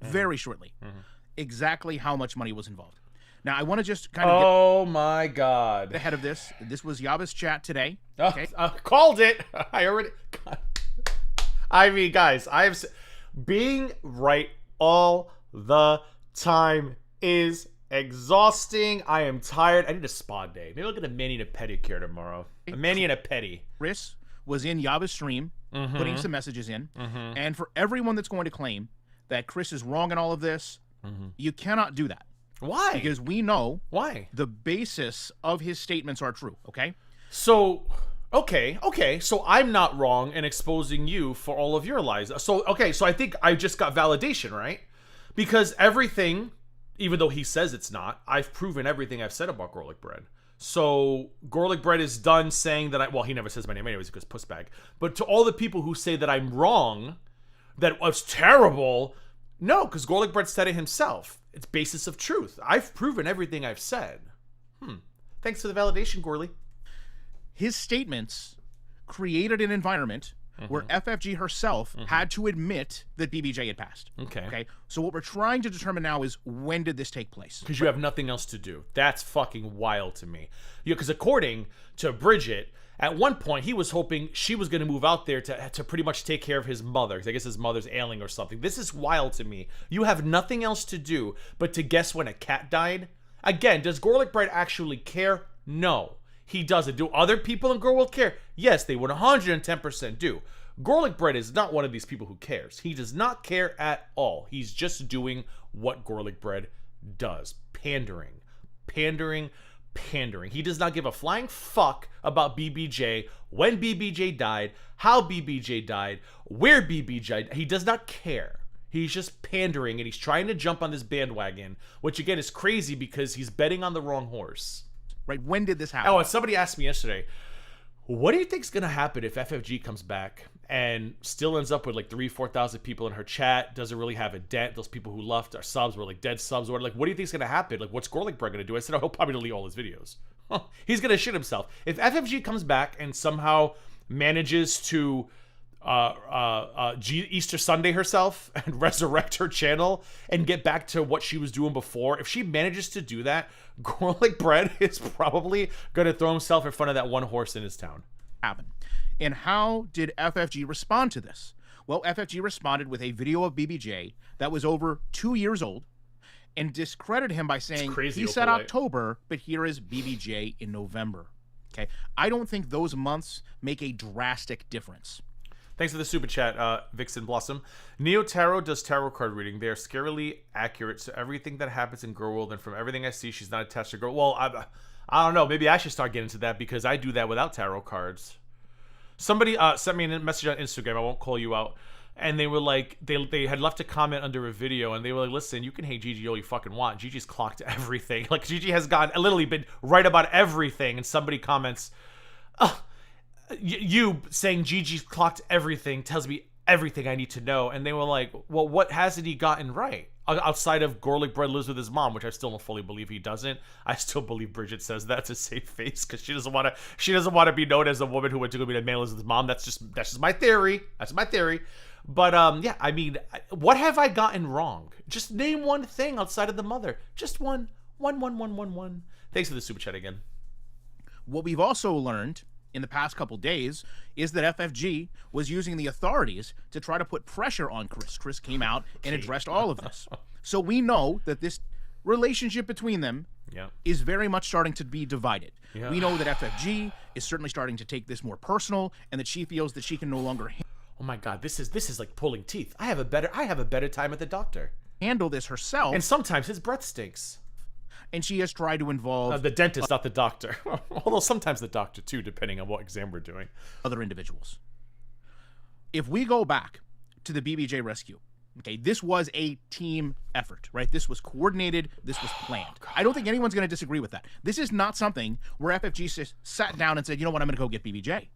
E: exactly how much money was involved. Now, I want to just kind of
B: Oh my God.
E: ahead of this. This was Yaba's chat today.
B: Okay. Called it. I already... God. I mean, guys, being right all the time is exhausting. I am tired. I need a spa day. Maybe I'll get a mani and a pedicure tomorrow. A mani and a pedi.
E: Chris was in Yaba's stream putting some messages in. And for everyone that's going to claim that Chris is wrong in all of this, you cannot do that.
B: Why?
E: Because we know
B: why
E: the basis of his statements are true, okay?
B: So, okay. So I'm not wrong in exposing you for all of your lies. So, okay, so I think I just got validation, right? Because everything, even though he says it's not, I've proven everything I've said about GorlicBread. So GorlicBread is done saying that well, he never says my name anyways because pussbag. But to all the people who say that I'm wrong, that was terrible, no, because GorlicBread said it himself. It's basis of truth. I've proven everything I've said. Thanks for the validation, Gorly.
E: His statements created an environment where FFG herself had to admit that BBJ had passed. Okay. So what we're trying to determine now is when did this take place?
B: Because you have nothing else to do. That's fucking wild to me. Because according to Bridget, at one point he was hoping she was going to move out there to pretty much take care of his mother. I guess his mother's ailing or something. This is wild to me. You have nothing else to do but to guess when a cat died. Again, does GorlicBread actually care? No. He doesn't. Do other people in Gorl care? Yes, they would 110% do. GorlicBread is not one of these people who cares. He does not care at all. He's just doing what GorlicBread does. Pandering. He does not give a flying fuck about BBJ, when BBJ died, how BBJ died, where BBJ died. He does not care. He's just pandering, and he's trying to jump on this bandwagon, which again is crazy because he's betting on the wrong horse.
E: Right, when did this happen?
B: Oh, and somebody asked me yesterday, what do you think's gonna happen if FFG comes back and still ends up with like 3,000-4,000 people in her chat, doesn't really have a dent, those people who left our subs were like dead subs, or like, what do you think's gonna happen? Like, what's GorlicBread gonna do? I said, oh, he'll probably delete all his videos. He's gonna shit himself. If FFG comes back and somehow manages to Easter Sunday herself and resurrect her channel and get back to what she was doing before, if she manages to do that, GorlicBread is probably going to throw himself in front of that one horse in his town.
E: And how did FFG respond to this? Well, FFG responded with a video of BBJ that was over 2 years old and discredited him by saying he said October, but here is BBJ in November. Okay, I don't think those months make a drastic difference.
B: Thanks for the super chat, Vixen Blossom. Neo Tarot does tarot card reading. They are scarily accurate, so everything that happens in Girl World, and from everything I see, she's not attached to Girl. Well, I don't know. Maybe I should start getting into that because I do that without tarot cards. Somebody sent me a message on Instagram. I won't call you out. And they were like, they had left a comment under a video, and they were like, listen, you can hate Gigi all you fucking want. Gigi's clocked everything. Like, Gigi has literally been right about everything. And somebody comments, you saying Gigi's clocked everything tells me everything I need to know. And they were like, well, what hasn't he gotten right? Outside of GorlicBread lives with his mom, which I still don't fully believe he doesn't. I still believe Bridget says that to save face because she doesn't want to be known as a woman who went to go be a man lives with his mom. That's just my theory. That's my theory. But yeah, I mean, what have I gotten wrong? Just name one thing outside of the mother. Just one. Thanks for the super chat again.
E: What we've also learned in the past couple days is that FFG was using the authorities to try to put pressure on Chris. Chris came out and addressed all of this. So we know that this relationship between them is very much starting to be divided. We know that FFG is certainly starting to take this more personal and that she feels that she can no longer
B: oh my god, this is like pulling teeth. I have a better time at the doctor.
E: Handle this herself.
B: And sometimes his breath stinks.
E: And she has tried to involve
B: the dentist, not the doctor. Although sometimes the doctor too, depending on what exam we're doing.
E: Other individuals. If we go back to the BBJ rescue, okay, this was a team effort, right? This was coordinated. This was planned. I don't think anyone's going to disagree with that. This is not something where FFG sat down and said, you know what, I'm going to go get BBJ.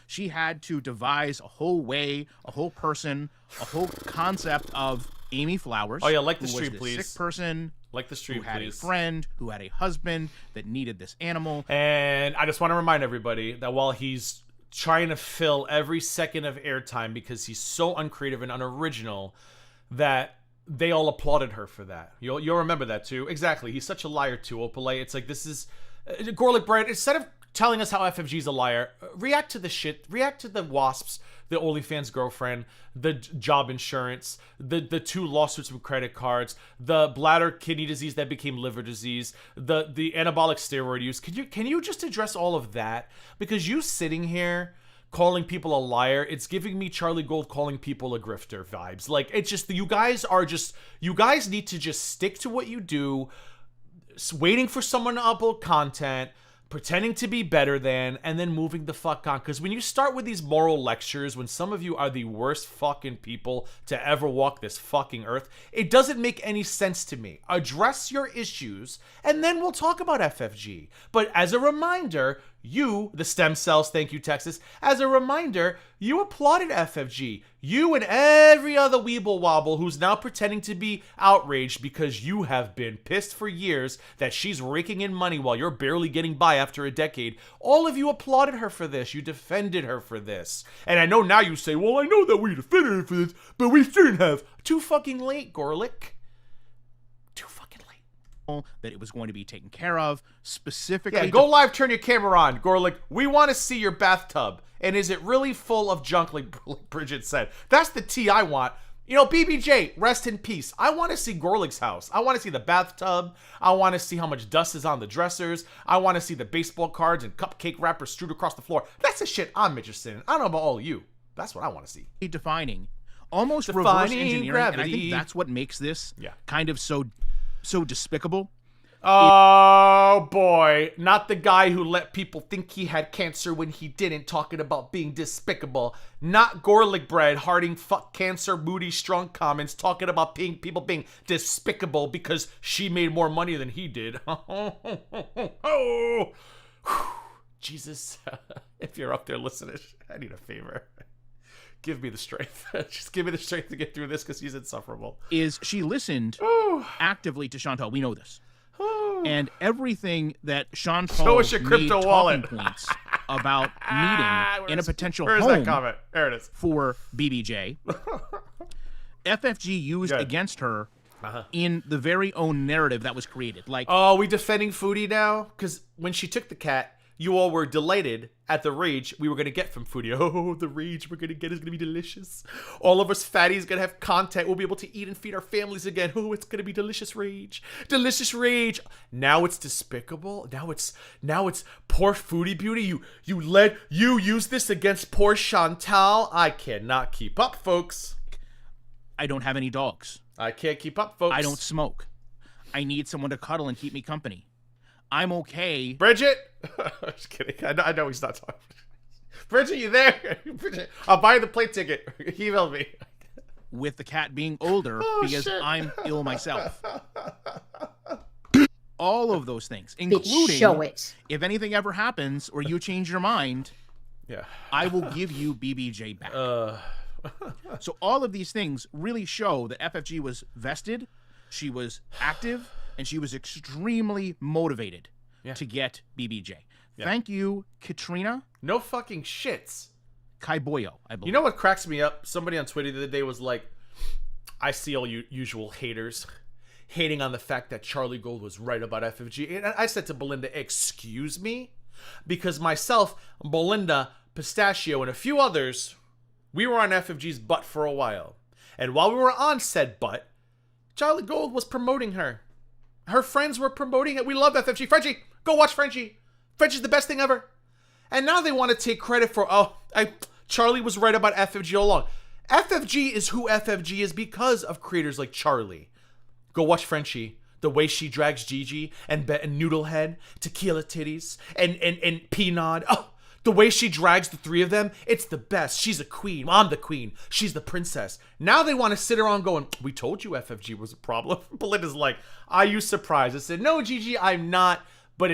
E: She had to devise a whole way, a whole person, a whole concept of Amy Flowers.
B: Oh yeah, like the stream, please.
E: Sick person.
B: Like the stream,
E: who had
B: please.
E: a friend, who had a husband that needed this animal.
B: And I just want to remind everybody that while he's trying to fill every second of airtime because he's so uncreative and unoriginal, that they all applauded her for that. You'll remember that too. Exactly. He's such a liar too, Opalay. It's like, this is GorlicBread. Instead of telling us how FFG's a liar. React to the shit. React to the wasps, the OnlyFans girlfriend, the job insurance, the 2 lawsuits with credit cards, the bladder kidney disease that became liver disease, the anabolic steroid use. Can you just address all of that? Because you sitting here calling people a liar, it's giving me Charlie Gold calling people a grifter vibes. Like, it's just, you guys need to just stick to what you do, waiting for someone to upload content, pretending to be better than, and then moving the fuck on. Because when you start with these moral lectures, when some of you are the worst fucking people to ever walk this fucking earth, it doesn't make any sense to me. Address your issues, and then we'll talk about FFG. But as a reminder, you, the stem cells, thank you, Texas. As a reminder, you applauded FFG. You and every other weeble wobble who's now pretending to be outraged because you have been pissed for years that she's raking in money while you're barely getting by after a decade. All of you applauded her for this. You defended her for this. And I know now you say, well, I know that we defended her for this, but we shouldn't have. Too fucking late, Gorlick. Too fucking late.
E: That it was going to be taken care of specifically.
B: Yeah, go live, turn your camera on, Gorlick. We want to see your bathtub. And is it really full of junk, like Bridget said? That's the tea I want. You know, BBJ, rest in peace. I want to see Gorlick's house. I want to see the bathtub. I want to see how much dust is on the dressers. I want to see the baseball cards and cupcake wrappers strewed across the floor. That's the shit I'm interested in. I don't know about all of you. That's what I want to see.
E: Defining, almost reverse
B: Defining
E: engineering,
B: gravity.
E: and I think that's what makes this kind of so despicable.
B: Oh boy, not the guy who let people think he had cancer when he didn't, talking about being despicable. Not GorlicBread, hearting fuck cancer, moody, strong comments, talking about people being despicable because she made more money than he did. Oh, Jesus, if you're up there listening, I need a favor. Give me the strength. Just give me the strength to get through this because he's insufferable.
E: Is she listened actively to Chantal? We know this. And everything that Chantal
B: us your crypto
E: made
B: wallet.
E: talking points about meeting in a potential
B: Where's
E: home
B: that comment? There it is.
E: for BBJ, FFG used against her in the very own narrative that was created. Like,
B: oh, are we defending Foodie now? Because when she took the cat, you all were delighted at the rage we were going to get from Foodie. Oh, the rage we're going to get is going to be delicious. All of us fatties going to have content. We'll be able to eat and feed our families again. Oh, it's going to be delicious rage. Delicious rage. Now it's despicable. Now it's poor Foodie Beauty. You use this against poor Chantal. I cannot keep up, folks.
E: I don't have any dogs.
B: I can't keep up, folks.
E: I don't smoke. I need someone to cuddle and keep me company. I'm okay.
B: Bridget? Just kidding. I know he's not talking. Bridget, you there? Bridget, I'll buy you the plane ticket. Email me.
E: With the cat being older because
B: shit.
E: I'm ill myself. All of those things, including
F: show it.
E: If anything ever happens or you change your mind, I will give you BBJ back. So all of these things really show that FFG was vested, she was active, and she was extremely motivated to get BBJ. Thank you, Katrina.
B: No fucking shits.
E: Kaiboyo, I believe.
B: You know what cracks me up? Somebody on Twitter the other day was like, I see all you usual haters hating on the fact that Charlie Gold was right about FFG. And I said to Belinda, excuse me? Because myself, Belinda, Pistachio, and a few others, we were on FFG's butt for a while. And while we were on said butt, Charlie Gold was promoting her. Her friends were promoting it. We love FFG. Frenchie, go watch Frenchie. Frenchie's the best thing ever. And now they want to take credit for, Charlie was right about FFG all along. FFG is who FFG is because of creators like Charlie. Go watch Frenchie. The way she drags Gigi and Noodlehead, Tequila Titties, and Peanut. Oh, the way she drags the three of them, it's the best. She's a queen. I'm the queen. She's the princess. Now they want to sit around going, we told you FFG was a problem. Belinda's like, are you surprised? I said, no, Gigi, I'm not. But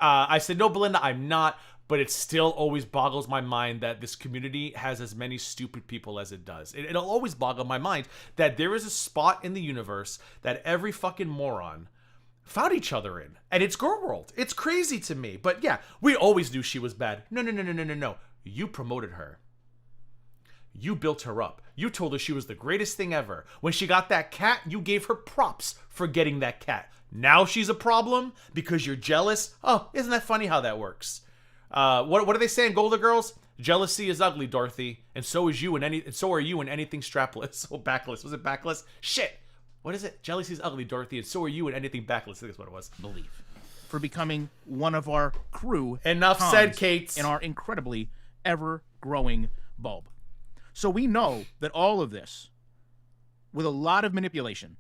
B: I said, no, Belinda, I'm not. But it still always boggles my mind that this community has as many stupid people as it does. It'll always boggle my mind that there is a spot in the universe that every fucking moron found each other in. And it's Girl World. It's crazy to me. But yeah, we always knew she was bad. No. You promoted her. You built her up. You told her she was the greatest thing ever. When she got that cat, you gave her props for getting that cat. Now she's a problem because you're jealous? Oh, isn't that funny how that works? What are they saying, Golden Girls? Jealousy is ugly, Dorothy, and so are you in anything strapless. Oh, backless. Was it backless? Shit. What is it? Jealousy is ugly, Dorothy, and so are you in anything backless. I think that's what it was.
E: Believe. For becoming one of our crew.
B: Enough said, Kate.
E: In our incredibly ever-growing bulb. So we know that all of this, with a lot of manipulation,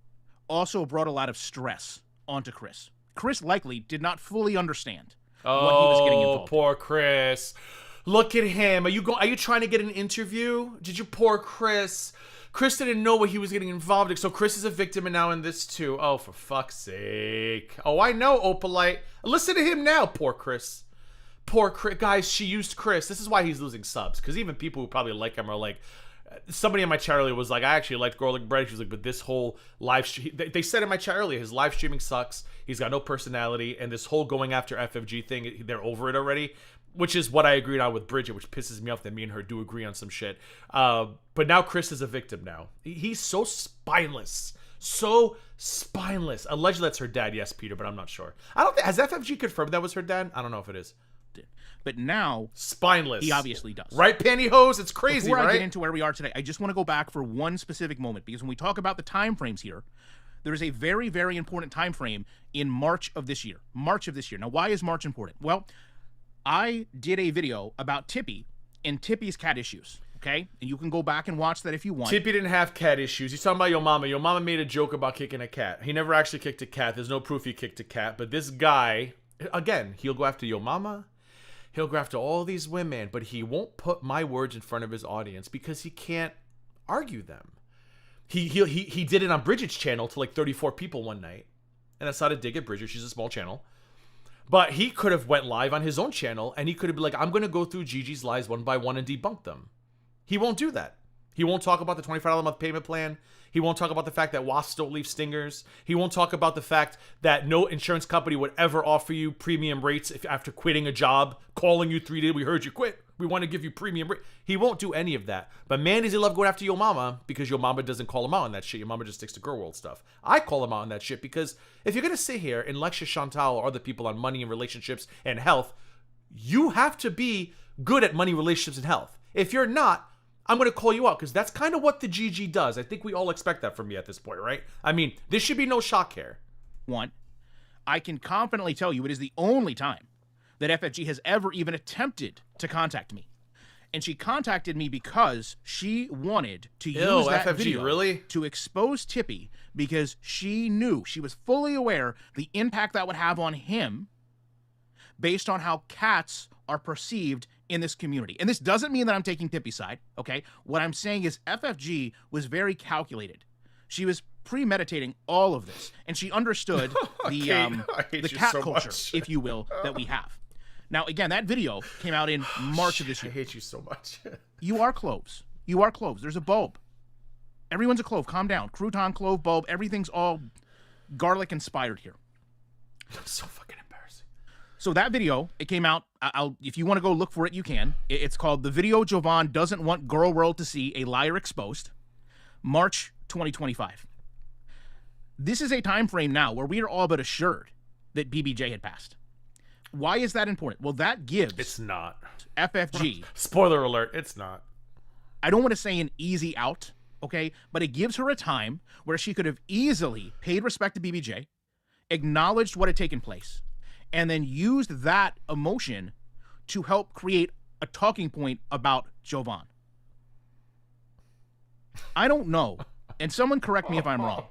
E: also brought a lot of stress onto Chris. Chris likely did not fully understand what he was getting involved in.
B: Poor Chris. Look at him. Are you trying to get an interview? Did you poor Chris? Chris didn't know what he was getting involved in, so Chris is a victim and now in this too. Oh, for fuck's sake. Oh, I know, Opalite. Listen to him now, poor Chris. Poor Chris. Guys, she used Chris. This is why he's losing subs, because even people who probably like him are like, somebody in my chat earlier was like, I actually liked GorlicBread. She was like, but this whole live stream, they said in my chat earlier, his live streaming sucks. He's got no personality, and this whole going after FFG thing, they're over it already. Which is what I agreed on with Bridget, which pisses me off that me and her do agree on some shit. But now Chris is a victim now. He's so spineless. So spineless. Allegedly that's her dad. Yes, Peter, but I'm not sure. I don't think, has FFG confirmed that was her dad? I don't know if it is.
E: But now...
B: Spineless.
E: He obviously does.
B: Right, pantyhose? It's crazy,
E: Before
B: right?
E: I get into where we are today, I just want to go back for one specific moment, because when we talk about the time frames here, there is a very, very important time frame in March of this year. Now, why is March important? Well... I did a video about Tippy and Tippy's cat issues, okay? And you can go back and watch that if you want.
B: Tippy didn't have cat issues. He's talking about your mama. Your mama made a joke about kicking a cat. He never actually kicked a cat. There's no proof he kicked a cat. But this guy, again, he'll go after your mama. He'll go after all these women. But he won't put my words in front of his audience because he can't argue them. He did it on Bridget's channel to like 34 people one night. And that's how to dig at Bridget. She's a small channel. But he could have went live on his own channel, and he could have been like, I'm going to go through Gigi's lies one by one and debunk them. He won't do that. He won't talk about the $25 a month payment plan. He won't talk about the fact that wasps don't leave stingers. He won't talk about the fact that no insurance company would ever offer you premium rates if after quitting a job, calling you 3 days, we heard you quit. We want to give you premium rate. He won't do any of that. But man, does he love going after your mama because your mama doesn't call him out on that shit. Your mama just sticks to girl world stuff. I call him out on that shit because if you're going to sit here and lecture Chantal or other people on money and relationships and health, you have to be good at money, relationships, and health. If you're not, I'm going to call you out because that's kind of what the GG does. I think we all expect that from me at this point, right? I mean, this should be no shock here.
E: One, I can confidently tell you it is the only time that FFG has ever even attempted to contact me. And she contacted me because she wanted to use that
B: FFG,
E: video
B: really?
E: to expose Tippy because she knew, she was fully aware the impact that would have on him based on how cats are perceived in this community. And this doesn't mean that I'm taking Tippy's side, okay? What I'm saying is FFG was very calculated. She was premeditating all of this, and she understood the cat
B: so
E: culture,
B: much.
E: if you will, that we have. Now, again, that video came out in March of this year.
B: I hate you so much.
E: You are cloves. You are cloves. There's a bulb. Everyone's a clove. Calm down. Crouton, clove, bulb. Everything's all garlic inspired here.
B: So fucking embarrassing.
E: So that video, it came out. If you want to go look for it, you can. It's called "The Video Jovan Doesn't Want Girl World to See: A Liar Exposed," March 2025. This is a time frame now where we are all but assured that BBJ had passed. Why is that important? Well, that gives
B: It's not.
E: FFG.
B: Spoiler alert, it's not.
E: I don't want to say an easy out, okay? But it gives her a time where she could have easily paid respect to BBJ, acknowledged what had taken place, and then used that emotion to help create a talking point about Jovan. I don't know, and someone correct me if I'm wrong.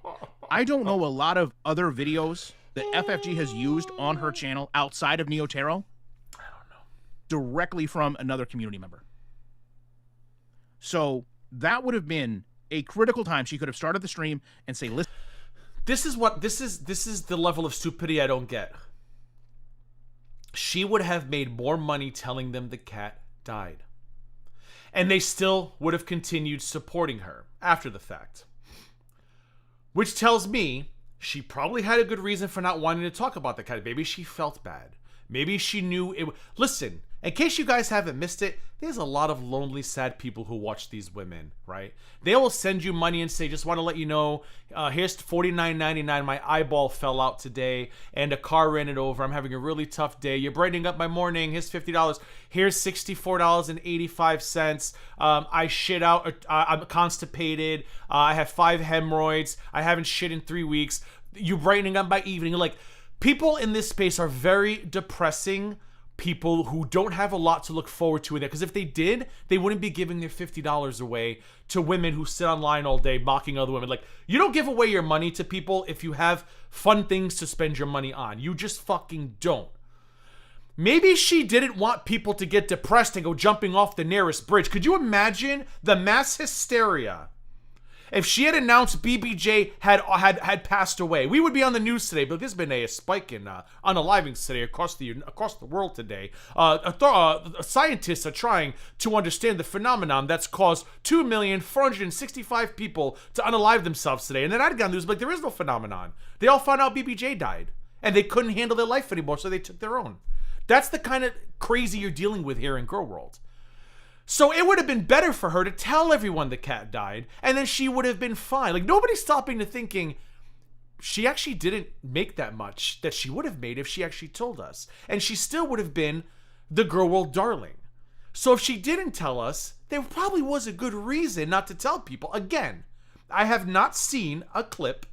E: I don't know a lot of other videos that FFG has used on her channel outside of Neotero.
B: I don't know.
E: Directly from another community member. So that would have been a critical time. She could have started the stream and say, listen.
B: This is the level of stupidity I don't get. She would have made more money telling them the cat died. And they still would have continued supporting her after the fact. Which tells me she probably had a good reason for not wanting to talk about the cat. Maybe she felt bad. Maybe she knew it. Listen, In case you guys haven't missed it, there's a lot of lonely, sad people who watch these women, right? They will send you money and say, just want to let you know, here's $49.99. My eyeball fell out today and a car ran it over. I'm having a really tough day. You're brightening up my morning. Here's $50. Here's $64.85. I shit out. I'm constipated. I have 5 hemorrhoids. I haven't shit in 3 weeks. You're brightening up by evening. Like, people in this space are very depressing people who don't have a lot to look forward to in there. Because if they did, they wouldn't be giving their $50 away to women who sit online all day mocking other women. Like, you don't give away your money to people if you have fun things to spend your money on. You just fucking don't. Maybe she didn't want people to get depressed and go jumping off the nearest bridge. Could you imagine the mass hysteria if she had announced BBJ had passed away? We would be on the news today, but there's been a spike in unalivings today across the world today. Scientists are trying to understand the phenomenon that's caused 2,465,000 people to unalive themselves today. And then I'd gone news like there is no phenomenon. They all found out BBJ died, and they couldn't handle their life anymore, so they took their own. That's the kind of crazy you're dealing with here in Girl World. So it would have been better for her to tell everyone the cat died, and then she would have been fine. Like, nobody's stopping to thinking she actually didn't make that much that she would have made if she actually told us. And she still would have been the Girl World darling. So if she didn't tell us, there probably was a good reason not to tell people. Again, I have not seen a clip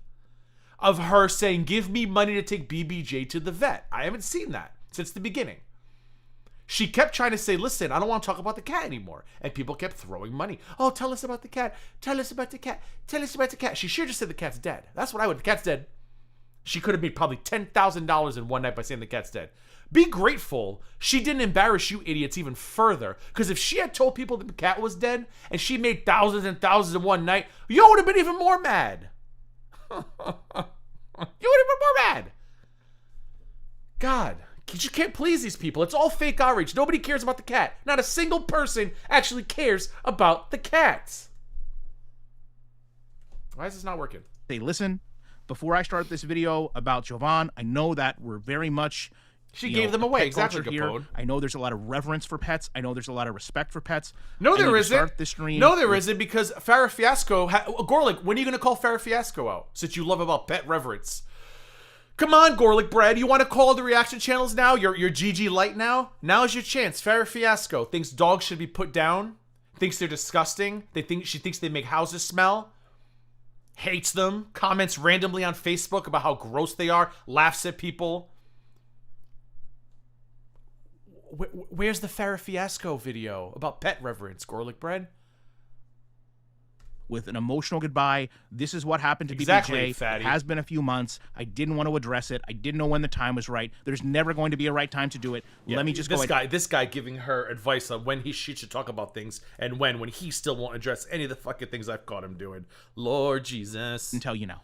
B: of her saying, give me money to take BBJ to the vet. I haven't seen that since the beginning. She kept trying to say, listen, I don't want to talk about the cat anymore. And people kept throwing money. Oh, tell us about the cat. Tell us about the cat. Tell us about the cat. She should have just said the cat's dead. That's what I would. The cat's dead. She could have made probably $10,000 in one night by saying the cat's dead. Be grateful she didn't embarrass you idiots even further. Because if she had told people that the cat was dead and she made thousands and thousands in one night, you would have been even more mad. You would have been more mad. God. You just can't please these people. It's all fake outrage. Nobody cares about the cat. Not a single person actually cares about the cat. Why is this not working?
E: Hey, listen, before I start this video about Jovan, I know that we're very much...
B: She gave them away. Exactly, Capone.
E: I know there's a lot of reverence for pets. I know there's a lot of respect for pets.
B: No, there isn't.
E: Start this stream.
B: No, there isn't, because Farrah Fiasco... Gorlick, when are you going to call Farrah Fiasco out? Since you love about pet reverence. Come on, GorlicBread. You want to call the reaction channels now? You're GG Light now? Now's your chance. Farrah Fiasco thinks dogs should be put down. Thinks they're disgusting. She thinks they make houses smell. Hates them. Comments randomly on Facebook about how gross they are. Laughs at people. Where's the Farrah Fiasco video about pet reverence, GorlicBread?
E: With an emotional goodbye. This is what happened to
B: exactly,
E: BBJ.
B: Fatty.
E: It has been a few months. I didn't want to address it. I didn't know when the time was right. There's never going to be a right time to do it.
B: Yeah,
E: Let me just
B: this guy giving her advice on when she should talk about things and when he still won't address any of the fucking things I've caught him doing. Lord Jesus.
E: Until you know.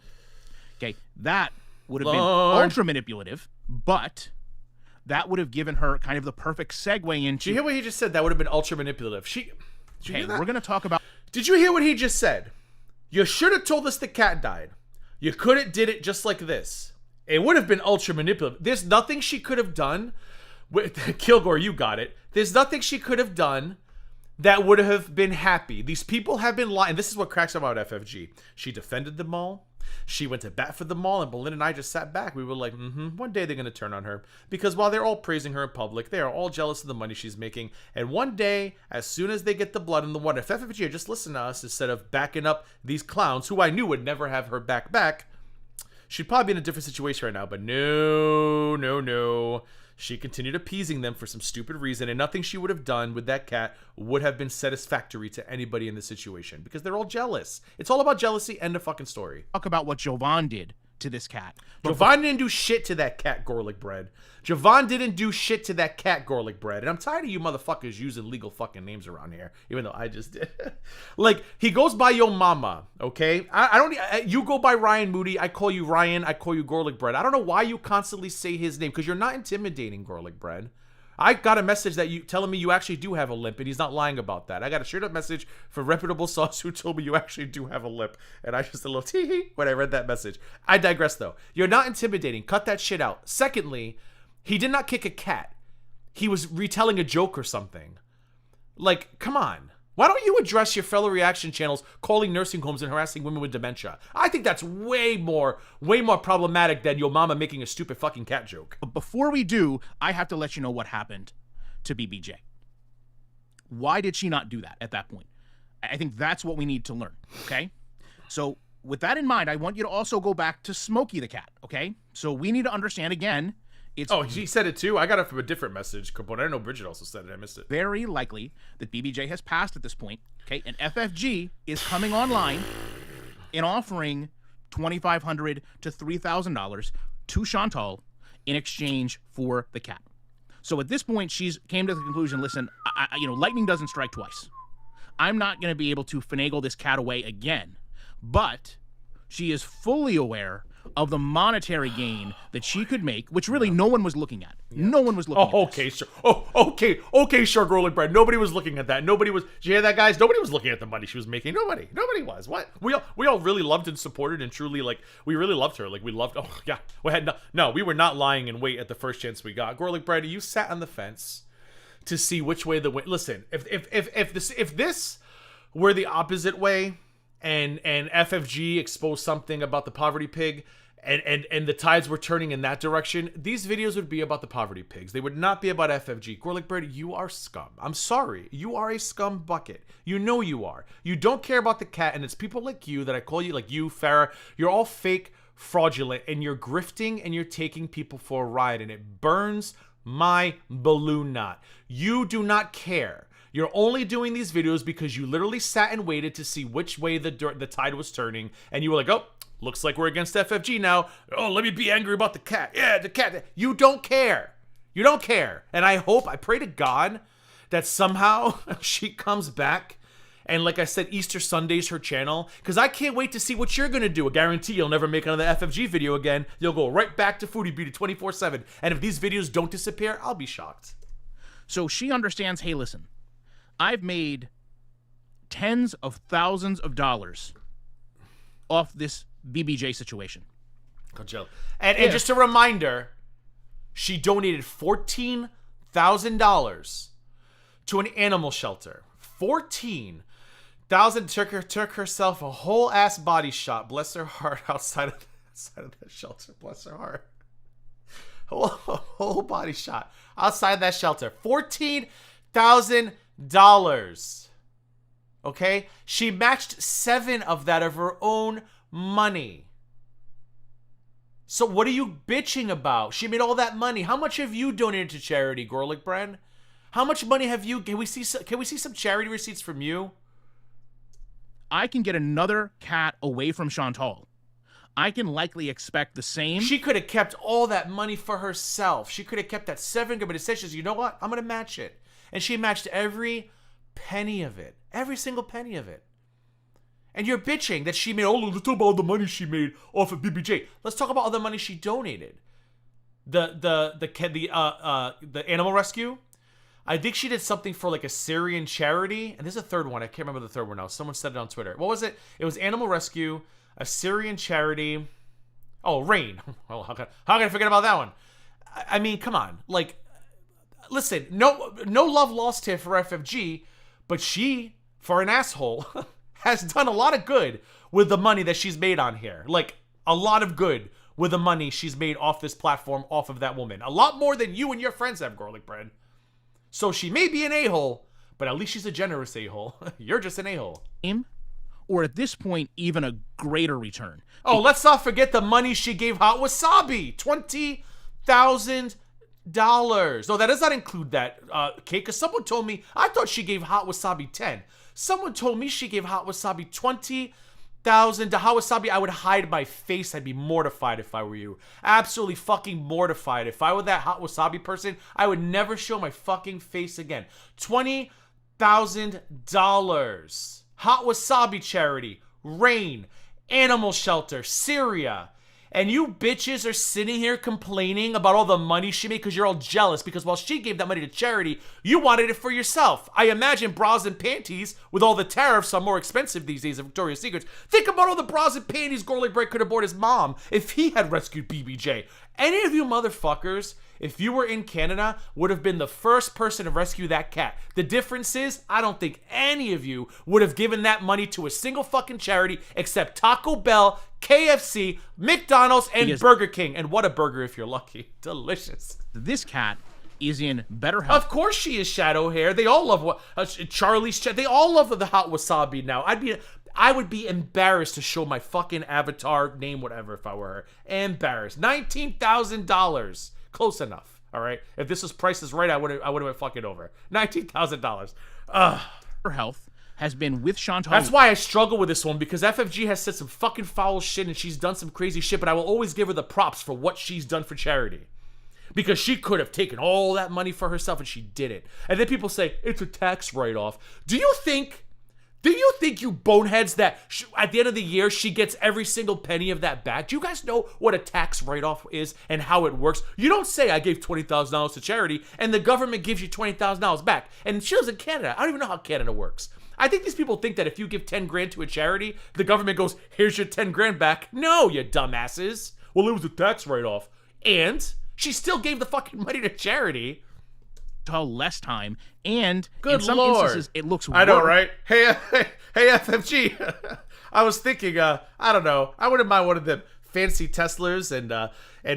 E: Okay, that would have been ultra manipulative, but that would have given her kind of the perfect segue into...
B: Did you hear what he just said? That would have been ultra manipulative.
E: Okay, we're going to talk about...
B: Did you hear what he just said? You should have told us the cat died. You could have did it just like this. It would have been ultra manipulative. There's nothing she could have done. Kilgore, you got it. There's nothing she could have done that would have been happy. These people have been lying. This is what cracks them out, FFG. She defended them all. She went to bat for them all, and Belinda and I just sat back. We were like, one day they're going to turn on her. Because while they're all praising her in public, they are all jealous of the money she's making. And one day, as soon as they get the blood in the water, if FFG had just listened to us instead of backing up these clowns, who I knew would never have her back, she'd probably be in a different situation right now. But no. She continued appeasing them for some stupid reason, and nothing she would have done with that cat would have been satisfactory to anybody in this situation, because they're all jealous. It's all about jealousy. End of fucking story.
E: Talk about what Jovan did to this cat.
B: Jovan didn't do shit to that cat, GorlicBread. Jovan didn't do shit to that cat, GorlicBread. And I'm tired of you motherfuckers using legal fucking names around here, even though I just did. Like, he goes by Yo Mama, okay? I don't. You go by Ryan Moody. I call you Ryan. I call you GorlicBread. I don't know why you constantly say his name, because you're not intimidating, GorlicBread. I got a message that you telling me you actually do have a limp, and he's not lying about that. I got a straight up message from reputable source who told me you actually do have a limp, and I just a little tee when I read that message. I digress though. You're not intimidating. Cut that shit out. Secondly, he did not kick a cat. he was retelling a joke or something. Like, come on. Why don't you address your fellow reaction channels calling nursing homes and harassing women with dementia? I think that's way more problematic than your mama making a stupid fucking cat joke.
E: But before we do, I have to let you know what happened to BBJ. Why did she not do that at that point? I think that's what we need to learn, okay? So with that in mind, I want you to also go back to Smokey the cat, okay? So we need to understand again,
B: Oh, he said it too? I got it from a different message component. I didn't know Bridget also said it. I missed it.
E: Very likely that BBJ has passed at this point, okay? And FFG is coming online and offering $2,500 to $3,000 to Chantal in exchange for the cat. So at this point, she's came to the conclusion, listen, lightning doesn't strike twice. I'm not going to be able to finagle this cat away again. But she is fully aware of the monetary gain that she could make, which really no one was looking at. Yeah. No one was looking at
B: okay,
E: this.
B: Sure. Okay, sure, GorlicBread. Nobody was looking at that. Did you hear that, guys? Nobody was looking at the money she was making. Nobody was. What? We all really loved and supported and truly, like, we really loved her. Like, we loved, oh, yeah. We were not lying in wait at the first chance we got. GorlicBread, you sat on the fence to see which way the wind. Listen, if this were the opposite way, and FFG exposed something about the poverty pig, and the tides were turning in that direction, these videos would be about the poverty pigs. They would not be about FFG. GorlicBread, you are scum. I'm sorry. You are a scum bucket. You know you are. You don't care about the cat, and it's people like you that I call you, like you, Farrah. You're all fake, fraudulent, and you're grifting, and you're taking people for a ride, and it burns my balloon knot. You do not care. You're only doing these videos because you literally sat and waited to see which way the tide was turning, and you were like, oh, looks like we're against FFG now. Oh, let me be angry about the cat. Yeah, the cat. You don't care. You don't care. And I pray to God that somehow she comes back, and like I said, Easter Sunday's her channel, because I can't wait to see what you're going to do. I guarantee you'll never make another FFG video again. You'll go right back to Foodie Beauty 24/7. And if these videos don't disappear, I'll be shocked.
E: So she understands, hey, listen, I've made tens of thousands of dollars off this BBJ situation.
B: And just a reminder, she donated $14,000 to an animal shelter. $14,000 took herself a whole ass body shot. Bless her heart, outside of that shelter. Bless her heart. Whole body shot outside that shelter. $14,000. Okay? She matched 7 of that of her own money. So what are you bitching about? She made all that money. How much have you donated to charity, GorlicBread? How much money have you? Can we see some charity receipts from you?
E: I can get another cat away from Chantal. I can likely expect the same.
B: She could have kept all that money for herself. She could have kept that $7, but it says, you know what? I'm going to match it. And she matched every penny of it. Every single penny of it. And you're bitching that she made, oh, let's talk about all the money she made off of BBJ. Let's talk about all the money she donated. The animal rescue. I think she did something for like a Syrian charity. And there's a third one. I can't remember the third one now. Someone said it on Twitter. What was it? It was animal rescue, a Syrian charity. Oh, Rain. Well, how can I forget about that one? I mean, come on. Like, listen, no love lost here for FFG, but she, for an asshole, has done a lot of good with the money that she's made on here. Like, a lot of good with the money she's made off this platform, off of that woman. A lot more than you and your friends have, GorlicBread. So she may be an a-hole, but at least she's a generous a-hole. You're just an a-hole.
E: Or at this point, even a greater return.
B: Oh, let's not forget the money she gave Hot Wasabi. $20,000. No, that does not include that, Kate, because someone told me, I thought she gave Hot Wasabi 10. Someone told me she gave Hot Wasabi 20,000 to Hot Wasabi. I would hide my face. I'd be mortified if I were you. Absolutely fucking mortified. If I were that Hot Wasabi person, I would never show my fucking face again. $20,000. Hot Wasabi charity, Rain, animal shelter, Syria. And you bitches are sitting here complaining about all the money she made because you're all jealous because while she gave that money to charity, you wanted it for yourself. I imagine bras and panties, with all the tariffs, are more expensive these days at Victoria's Secrets. Think about all the bras and panties GorlicBread could have bought his mom if he had rescued BBJ. Any of you motherfuckers, if you were in Canada, would have been the first person to rescue that cat. The difference is, I don't think any of you would have given that money to a single fucking charity except Taco Bell, KFC, McDonald's, and Burger King. And what a burger if you're lucky. Delicious.
E: This cat is in better health.
B: Of course she is, Shadow Hair. They all love Charlie's. They all love the hot wasabi now. I would be embarrassed to show my fucking avatar name, whatever, if I were her. Embarrassed. $19,000. Close enough. All right. If this was Price is Right, I would have went fucking over. $19,000.
E: Her health has been with Chantal.
B: That's why I struggle with this one, because FFG has said some fucking foul shit and she's done some crazy shit, but I will always give her the props for what she's done for charity. Because she could have taken all that money for herself and she didn't. And then people say, it's a tax write-off. Do you think, you boneheads, that at the end of the year, she gets every single penny of that back? Do you guys know what a tax write-off is and how it works? You don't say, I gave $20,000 to charity, and the government gives you $20,000 back. And she lives in Canada. I don't even know how Canada works. I think these people think that if you give 10 grand to a charity, the government goes, here's your 10 grand back. No, you dumbasses. Well, it was a tax write-off. And she still gave the fucking money to charity.
E: Less time, and
B: Good
E: in some
B: Lord.
E: instances, it looks
B: I know,
E: worse.
B: right? Hey, FFG. I was thinking, I don't know. I wouldn't mind one of them fancy Teslas and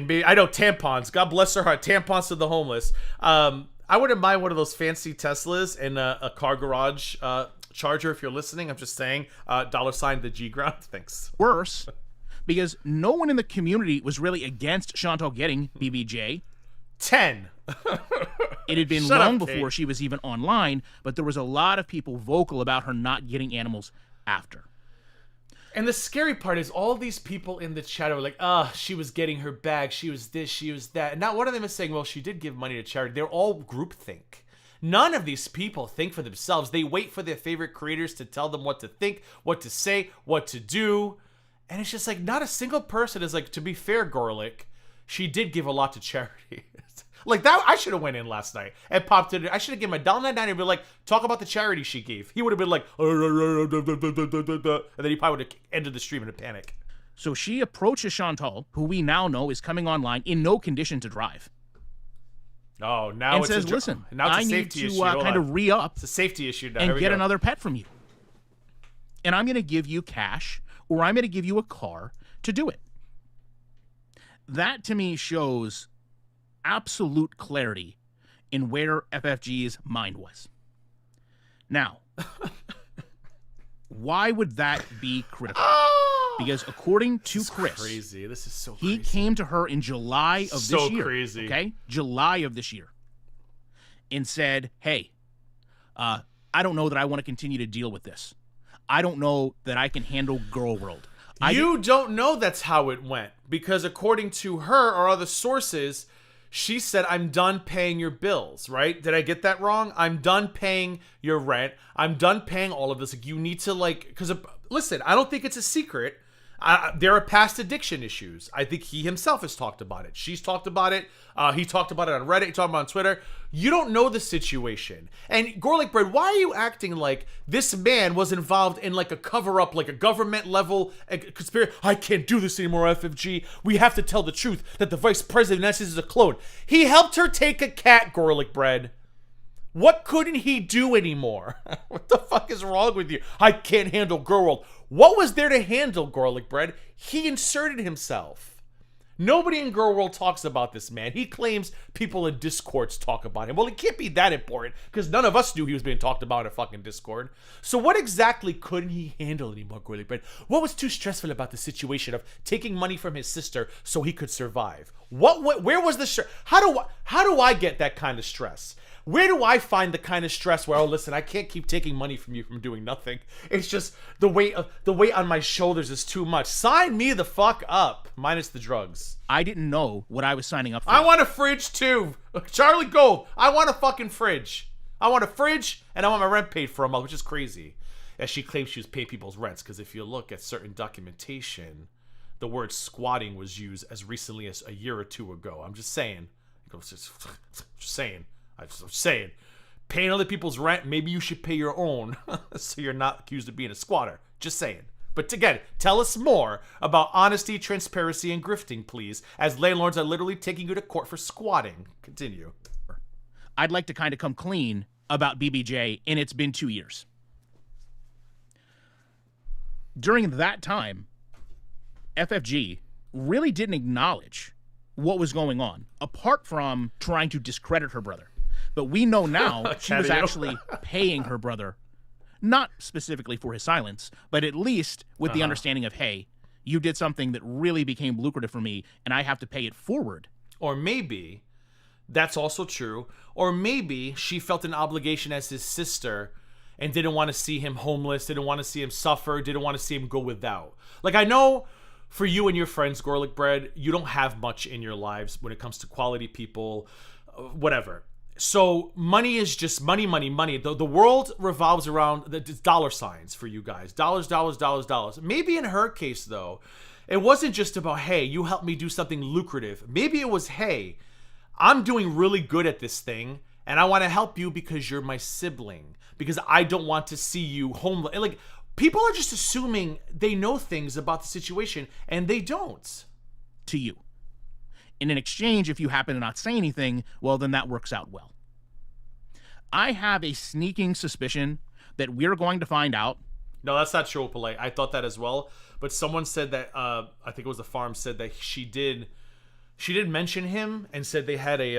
B: maybe, I know, tampons. God bless her heart. Tampons to the homeless. I wouldn't mind one of those fancy Teslas and a car garage charger. If you're listening, I'm just saying. $TheGGround. Thanks.
E: Worse, because no one in the community was really against Chantal getting BBJ.
B: 10.
E: It had been
B: Shut
E: long
B: up,
E: before
B: Kate.
E: she was even online, but there was a lot of people vocal about her not getting animals after.
B: And the scary part is all these people in the chat are like, she was getting her bag, she was this, she was that. And not one of them is saying, well, she did give money to charity. They're all groupthink. None of these people think for themselves. They wait for their favorite creators to tell them what to think, what to say, what to do. And it's just like, not a single person is like, to be fair, Gorlick, she did give a lot to charity. Like that, I should have went in last night and popped in. I should have given him a $1.99 and be like, talk about the charity she gave. He would have been like, and then he probably would have ended the stream in a panic.
E: So she approaches Chantal, who we now know is coming online in no condition to drive.
B: Oh, now
E: And
B: it's
E: says,
B: a,
E: listen,
B: now it's a
E: I need
B: safety
E: to
B: issue. Hold
E: kind
B: on.
E: of re-up
B: It's a safety issue now.
E: and
B: Here we
E: get
B: go.
E: another pet from you. And I'm going to give you cash, or I'm going to give you a car to do it. That, to me, shows absolute clarity in where FFG's mind was. Now, why would that be critical? Because according to Chris,
B: crazy. This is so
E: he
B: crazy.
E: came to her in July of
B: So
E: this year.
B: crazy.
E: Okay? July of this year. And said, hey, I don't know that I want to continue to deal with this. I don't know that I can handle Girl World.
B: You don't know that's how it went. Because according to her or other sources, she said, I'm done paying your bills, right? Did I get that wrong? I'm done paying your rent. I'm done paying all of this. Like, you need to, like, because, listen, I don't think it's a secret. There are past addiction issues. I think he himself has talked about it. She's talked about it. He talked about it on Reddit. He talked about it on Twitter. You don't know the situation. And GorlicBread, why are you acting like this man was involved in like a cover-up, like a government level conspiracy? I can't do this anymore, FFG. We have to tell the truth that the vice president of the United States is a clone. He helped her take a cat, GorlicBread. What couldn't he do anymore? What the fuck is wrong with you? I can't handle Girl World. What was there to handle, GorlicBread? He inserted himself. Nobody in Girl World talks about this man. He claims people in Discords talk about him. Well, it can't be that important because none of us knew he was being talked about in a fucking Discord. So what exactly couldn't he handle anymore, GorlicBread? What was too stressful about the situation of taking money from his sister so he could survive? Where was the stress? How do I get that kind of stress? Where do I find the kind of stress where, oh, listen, I can't keep taking money from you from doing nothing. It's just the weight on my shoulders is too much. Sign me the fuck up, minus the drugs.
E: I didn't know what I was signing up for.
B: I want a fridge too. Charlie Gold, I want a fucking fridge. I want a fridge and I want my rent paid for a month, which is crazy. As she claims she was paying people's rents, because if you look at certain documentation, the word squatting was used as recently as a year or two ago. I'm just saying. Just saying. Paying other people's rent, maybe you should pay your own so you're not accused of being a squatter. Just saying. But again, tell us more about honesty, transparency, and grifting, please, as landlords are literally taking you to court for squatting. Continue.
E: I'd like to kind of come clean about BBJ, and it's been 2 years. During that time, FFG really didn't acknowledge what was going on, apart from trying to discredit her brother. But we know now she was actually paying her brother, not specifically for his silence, but at least with the understanding of, hey, you did something that really became lucrative for me, and I have to pay it forward.
B: Or maybe that's also true. Or maybe she felt an obligation as his sister and didn't want to see him homeless, didn't want to see him suffer, didn't want to see him go without. Like, I know for you and your friends, GorlicBread, you don't have much in your lives when it comes to quality people, whatever. So money is just money. The world revolves around the dollar signs for you guys. Dollars. Maybe in her case, though, it wasn't just about, hey, you helped me do something lucrative. Maybe it was, hey, I'm doing really good at this thing, and I want to help you because you're my sibling, because I don't want to see you homeless. Like, people are just assuming they know things about the situation, and they don't.
E: To you. In an exchange, if you happen to not say anything, well, then that works out well. I have a sneaking suspicion that we're going to find out.
B: No, that's not true, Polite. I thought that as well. But someone said that, I think it was the farm, said that she did mention him and said they had a,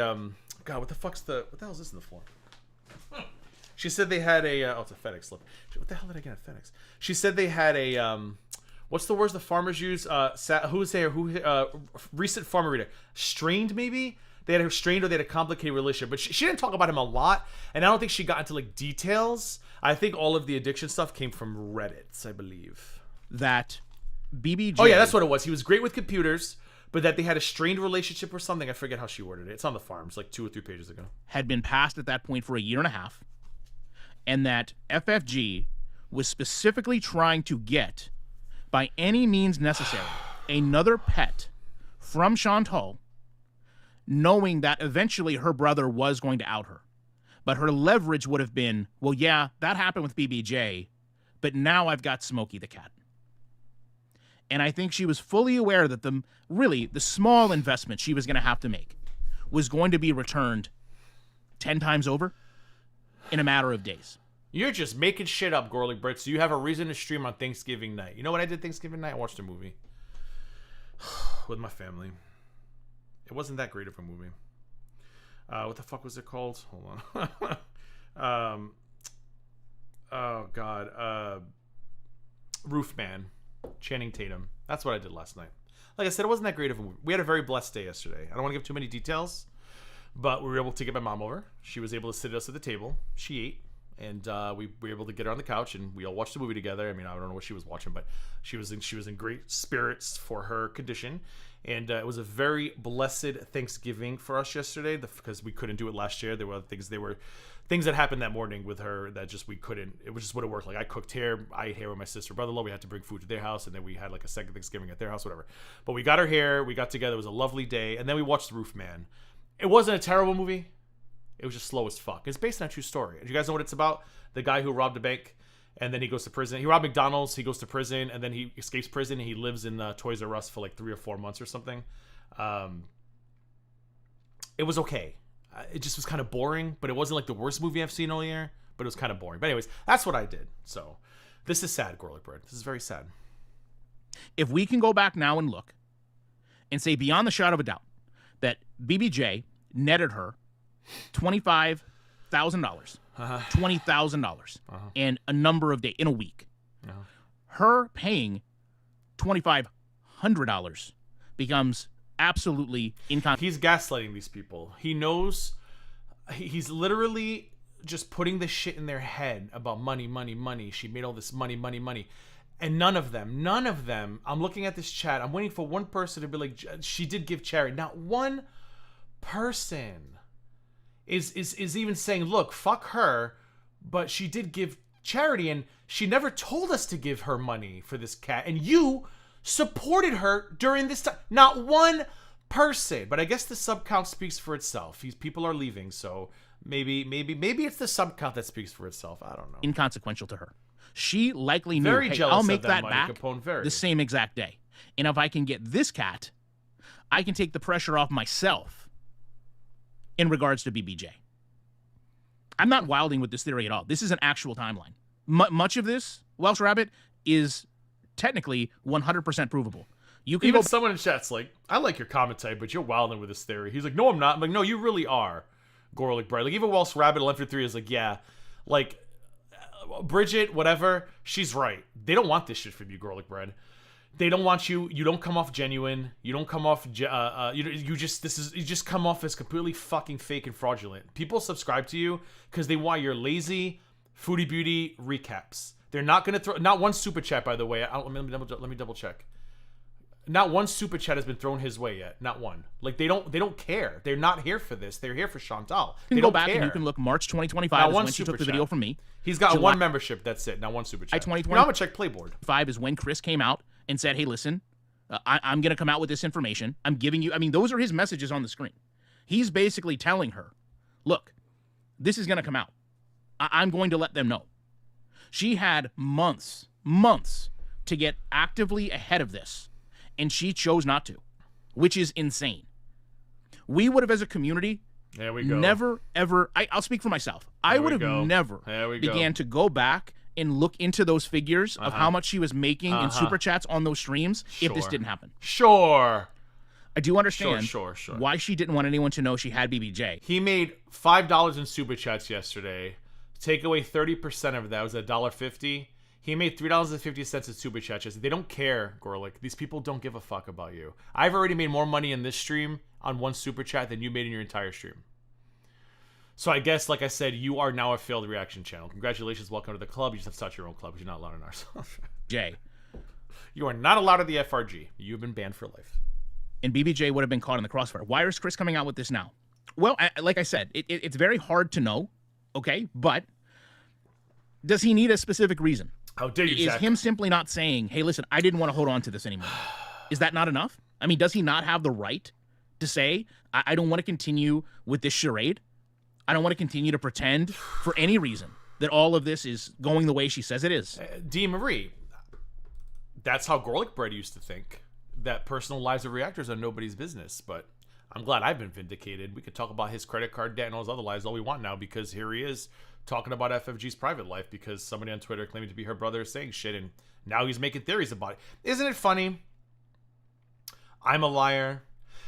B: God, what the hell is this in the floor? She said they had a, it's a FedEx slip. What the hell did I get at FedEx? She said they had a, what's the words the farmers use? Recent farmer reader. Strained, maybe? They had a strained or they had a complicated relationship. But she didn't talk about him a lot. And I don't think she got into, like, details. I think all of the addiction stuff came from Reddit, I believe.
E: That BBJ...
B: Oh, yeah, that's what it was. He was great with computers, but that they had a strained relationship or something. I forget how she worded it. It's on the farms, like 2 or 3 pages ago.
E: Had been passed at that point for a year and a half. And that FFG was specifically trying to get, by any means necessary, another pet from Chantal, knowing that eventually her brother was going to out her. But her leverage would have been, well, yeah, that happened with BBJ, but now I've got Smokey the cat. And I think she was fully aware that the small investment she was going to have to make was going to be returned 10 times over in a matter of days.
B: You're just making shit up, GorlicBread, so you have a reason to stream on Thanksgiving night. You know what I did Thanksgiving night? I watched a movie with my family. It wasn't that great of a movie. What the fuck was it called? Hold on. Oh, God. Roofman. Channing Tatum. That's what I did last night. Like I said, it wasn't that great of a movie. We had a very blessed day yesterday. I don't want to give too many details, but we were able to get my mom over. She was able to sit us at the table. She ate. And we were able to get her on the couch, and we all watched the movie together. I mean, I don't know what she was watching, but she was in great spirits for her condition. And it was a very blessed Thanksgiving for us yesterday because we couldn't do it last year. There were things that happened that morning with her that just we couldn't. It was just wouldn't work. Like I cooked hair with my sister, brother-in-law. We had to bring food to their house, and then we had like a second Thanksgiving at their house, whatever. But we got her hair. We got together. It was a lovely day, and then we watched The Roofman. It wasn't a terrible movie. It was just slow as fuck. It's based on a true story. Do you guys know what it's about? The guy who robbed a bank and then he goes to prison. He robbed McDonald's. He goes to prison and then he escapes prison and he lives in Toys R Us for like 3 or 4 months or something. It was okay. It just was kind of boring, but it wasn't like the worst movie I've seen all year, but it was kind of boring. But anyways, that's what I did. So this is sad, GorlicBread. This is very sad.
E: If we can go back now and look and say beyond the shadow of a doubt that BBJ netted her $25,000, $20,000 in a number of days, in a week. Her paying $2,500 becomes absolutely inconsequential.
B: He's gaslighting these people. He knows he's literally just putting this shit in their head about money. She made all this money. And none of them, I'm looking at this chat. I'm waiting for one person to be like, she did give charity. Not one person is even saying, look, fuck her, but she did give charity and she never told us to give her money for this cat. And you supported her during this time. Not one person. But I guess the sub count speaks for itself. People are leaving, so maybe it's the sub count that speaks for itself. I don't know.
E: Inconsequential to her. She likely knew,
B: Very
E: hey,
B: jealous
E: I'll
B: of
E: make
B: that
E: that
B: Monty
E: back
B: Capone, very.
E: the same exact day. And if I can get this cat, I can take the pressure off myself in regards to BBJ. I'm not wilding with this theory at all. This is an actual timeline. Much of this, Welsh Rabbit, is technically 100% provable. You can
B: Even
E: go
B: someone in chat's like, I like your comment type, but you're wilding with this theory. He's like, no, I'm not. I'm like, no, you really are. GorlicBread. Like, even Welsh Rabbit 11-3 is like, yeah, like, Bridget, whatever, she's right. They don't want this shit from you, GorlicBread. They don't want you. You don't come off genuine. You don't come off. You just come off as completely fucking fake and fraudulent. People subscribe to you because they want your lazy foodie beauty recaps. They're not gonna throw not one super chat, by the way. Let me double check. Not one super chat has been thrown his way yet. Not one. Like, they don't care. They're not here for this. They're here for Chantal.
E: You
B: They
E: can go
B: don't
E: back
B: care.
E: and you can look March 2025 is when she took the video from me.
B: He's got
E: July
B: one membership. That's it. Not one super chat.
E: 2020
B: I'm gonna check Playboard.
E: 5 is when Chris came out and said, hey, listen, I'm going to come out with this information. I'm giving you, I mean, those are his messages on the screen. He's basically telling her, look, this is going to come out. I'm going to let them know. She had months to get actively ahead of this, and she chose not to, which is insane. We would have, as a community,
B: There we go.
E: never, ever, I'll speak for myself. I would have never began to go back and look into those figures of how much she was making in super chats on those streams if this didn't happen.
B: Sure.
E: I do understand
B: Sure.
E: why she didn't want anyone to know she had BBJ.
B: He made $5 in super chats yesterday. Take away 30% of that was $1.50. He made $3.50 in super chats yesterday. They don't care, Gorlick. These people don't give a fuck about you. I've already made more money in this stream on one super chat than you made in your entire stream. So I guess, like I said, you are now a failed reaction channel. Congratulations, welcome to the club. You just have to start your own club because you're not allowed in ours.
E: Jay.
B: You are not allowed in the FRG. You've been banned for life.
E: And BBJ would have been caught in the crossfire. Why is Chris coming out with this now? Well, like I said, it's very hard to know, okay? But does he need a specific reason?
B: How dare you,
E: Is
B: Zach?
E: him simply not saying, hey, listen, I didn't want to hold on to this anymore? Is that not enough? I mean, does he not have the right to say, I don't want to continue with this charade? I don't want to continue to pretend for any reason that all of this is going the way she says it is.
B: D. Marie, that's how GorlicBread used to think, that personal lives of reactors are nobody's business. But I'm glad I've been vindicated. We could talk about his credit card debt and all his other lives all we want now, because here he is talking about FFG's private life because somebody on Twitter claiming to be her brother is saying shit, and now he's making theories about it. Isn't it funny? I'm a liar.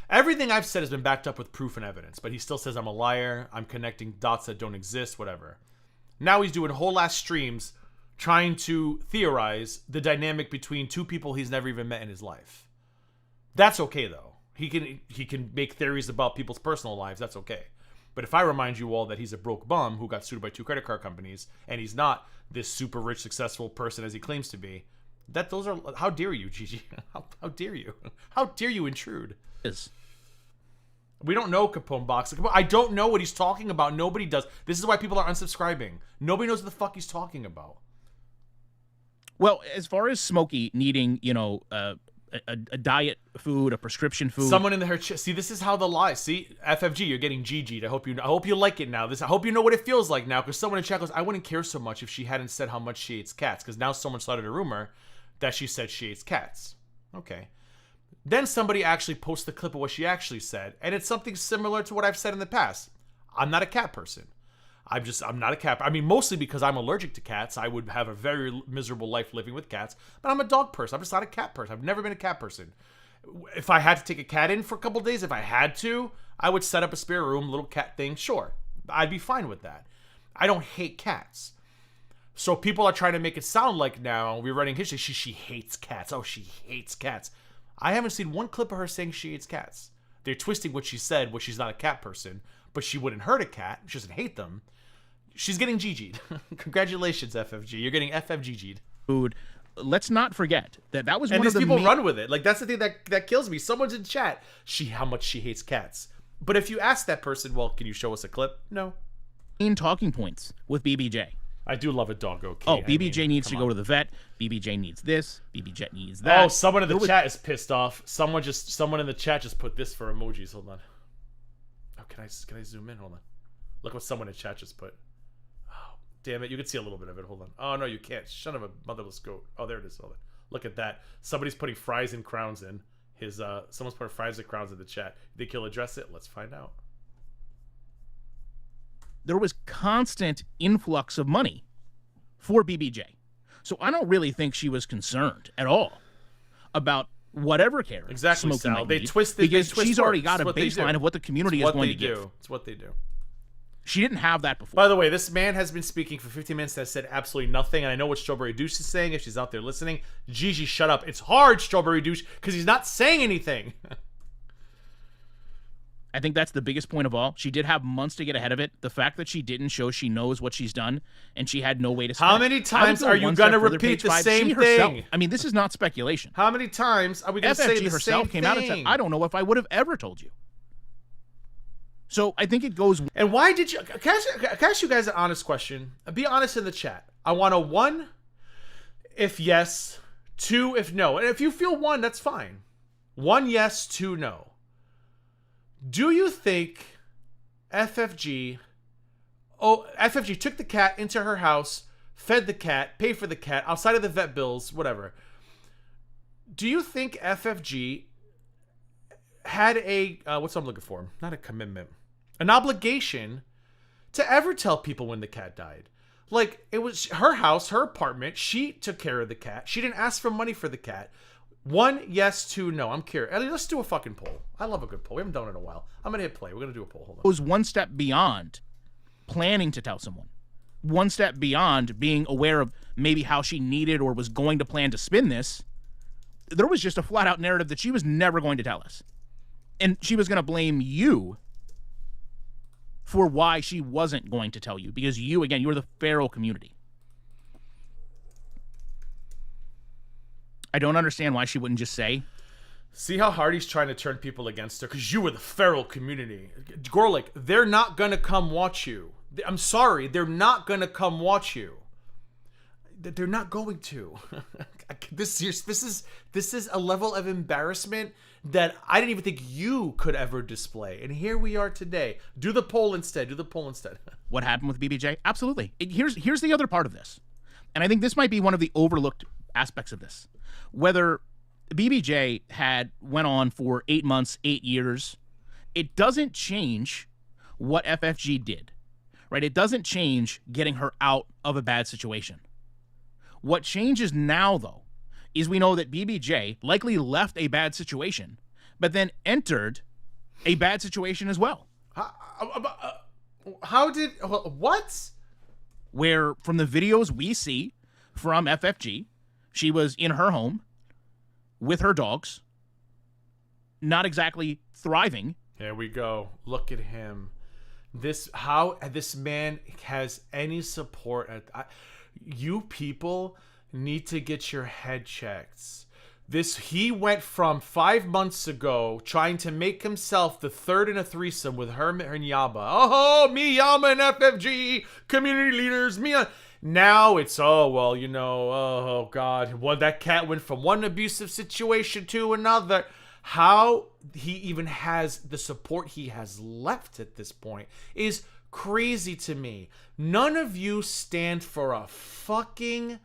B: Everything I've said has been backed up with proof and evidence, but he still says I'm a liar, I'm connecting dots that don't exist, whatever. Now he's doing whole ass streams trying to theorize the dynamic between two people he's never even met in his life. That's okay, though. He can make theories about people's personal lives, that's okay. But if I remind you all that he's a broke bum who got sued by 2 credit card companies, and he's not this super rich, successful person as he claims to be, those are, how dare you, Gigi? How dare you? How dare you intrude? We don't know Capone Box. I don't know what he's talking about. Nobody does. This is why people are unsubscribing. Nobody knows what the fuck he's talking about.
E: Well, as far as Smokey needing, a diet food, a prescription food.
B: Someone in her see, this is how the lie. See, FFG, you're getting GG'd. I hope you like it now. I hope you know what it feels like now, because someone in chat goes, I wouldn't care so much if she hadn't said how much she hates cats, because now someone started a rumor that she said she hates cats. Okay. Then somebody actually posts the clip of what she actually said, and it's something similar to what I've said in the past. I'm not a cat person. I'm not a cat. I mean, mostly because I'm allergic to cats. I would have a very miserable life living with cats, but I'm a dog person. I'm just not a cat person. I've never been a cat person. If I had to take a cat in for a couple days, if I had to, I would set up a spare room, little cat thing. Sure, I'd be fine with that. I don't hate cats. So people are trying to make it sound like now we're running history. She hates cats. Oh, she hates cats. I haven't seen one clip of her saying she hates cats. They're twisting what she said, she's not a cat person, but she wouldn't hurt a cat. She doesn't hate them. She's getting GG'd. Congratulations, FFG. You're getting FFG'd.
E: Food. Let's not forget that was
B: and
E: one of
B: these
E: the
B: people run with it. Like, that's the thing that kills me. Someone's in chat. How much she hates cats. But if you ask that person, well, can you show us a clip? No.
E: main talking points with BBJ.
B: I do love a doggo. Kate.
E: Oh, BBJ needs to go to the vet. BBJ needs this. BBJ needs that.
B: Oh, someone in the chat is pissed off. Someone in the chat just put this for emojis. Hold on. Oh, can I zoom in? Hold on. Look what someone in chat just put. Oh, damn it! You can see a little bit of it. Hold on. Oh no, you can't. Son of a motherless goat. Oh, there it is. Hold on. Look at that. Somebody's putting fries and crowns in. Someone's putting fries and crowns in the chat. Think he'll address it? Let's find out.
E: There was constant influx of money for BBJ. So I don't really think she was concerned at all about whatever care.
B: Exactly, Sal. They twist
E: she's already got a baseline of what the community is going to give.
B: It's what they do.
E: She didn't have that before.
B: By the way, this man has been speaking for 15 minutes and has said absolutely nothing. And I know what Strawberry Douche is saying if she's out there listening. Gigi, shut up. It's hard, Strawberry Douche, because he's not saying anything.
E: I think that's the biggest point of all. She did have months to get ahead of it. The fact that she didn't show she knows what she's done and she had no way to spend.
B: How many times are you going to repeat the same thing?
E: I mean, this is not speculation.
B: How many times are we going to say the
E: FFG herself
B: same
E: came
B: thing?
E: out and said, I don't know if I would have ever told you. So I think it goes.
B: And why did you? Can I ask you guys an honest question? Be honest in the chat. I want a 1 if yes, 2 if no. And if you feel 1, that's fine. 1 yes, 2 no. Do you think FFG took the cat into her house, fed the cat, paid for the cat, outside of the vet bills, whatever? Do you think FFG had a, what's I'm looking for? Not a commitment. An obligation to ever tell people when the cat died? Like, it was her house, her apartment. She took care of the cat. She didn't ask for money for the cat. 1 yes, 2 no. I'm curious. Ellie, let's do a fucking poll. I love a good poll. We haven't done it in a while. I'm gonna hit play. We're gonna do a poll. Hold on.
E: It was one step beyond planning to tell someone. One step beyond being aware of maybe how she needed or was going to plan to spin this. There was just a flat out narrative that she was never going to tell us. And she was going to blame you for why she wasn't going to tell you. Because you, again, you're the feral community. I don't understand why she wouldn't just say.
B: See how hard he's trying to turn people against her? Because you were the feral community. Gorlick, they're not going to come watch you. I'm sorry, they're not going to come watch you. They're not going to. This is a level of embarrassment that I didn't even think you could ever display. And here we are today. Do the poll instead.
E: What happened with BBJ? Absolutely. Here's the other part of this. And I think this might be one of the overlooked aspects of this. Whether BBJ went on for 8 months, 8 years, it doesn't change what FFG did, right? It doesn't change getting her out of a bad situation. What changes now, though, is we know that BBJ likely left a bad situation, but then entered a bad situation as well.
B: What?
E: Where, from the videos we see from FFG, she was in her home with her dogs, not exactly thriving.
B: Here we go. Look at him. How this man has any support. You people need to get your head checked. He went from 5 months ago trying to make himself the third in a threesome with her and Yaba. Oh, me, Yama, and FFG, community leaders, me. Now it's, oh God. That cat went from one abusive situation to another. How he even has the support he has left at this point is crazy to me. None of you stand for a fucking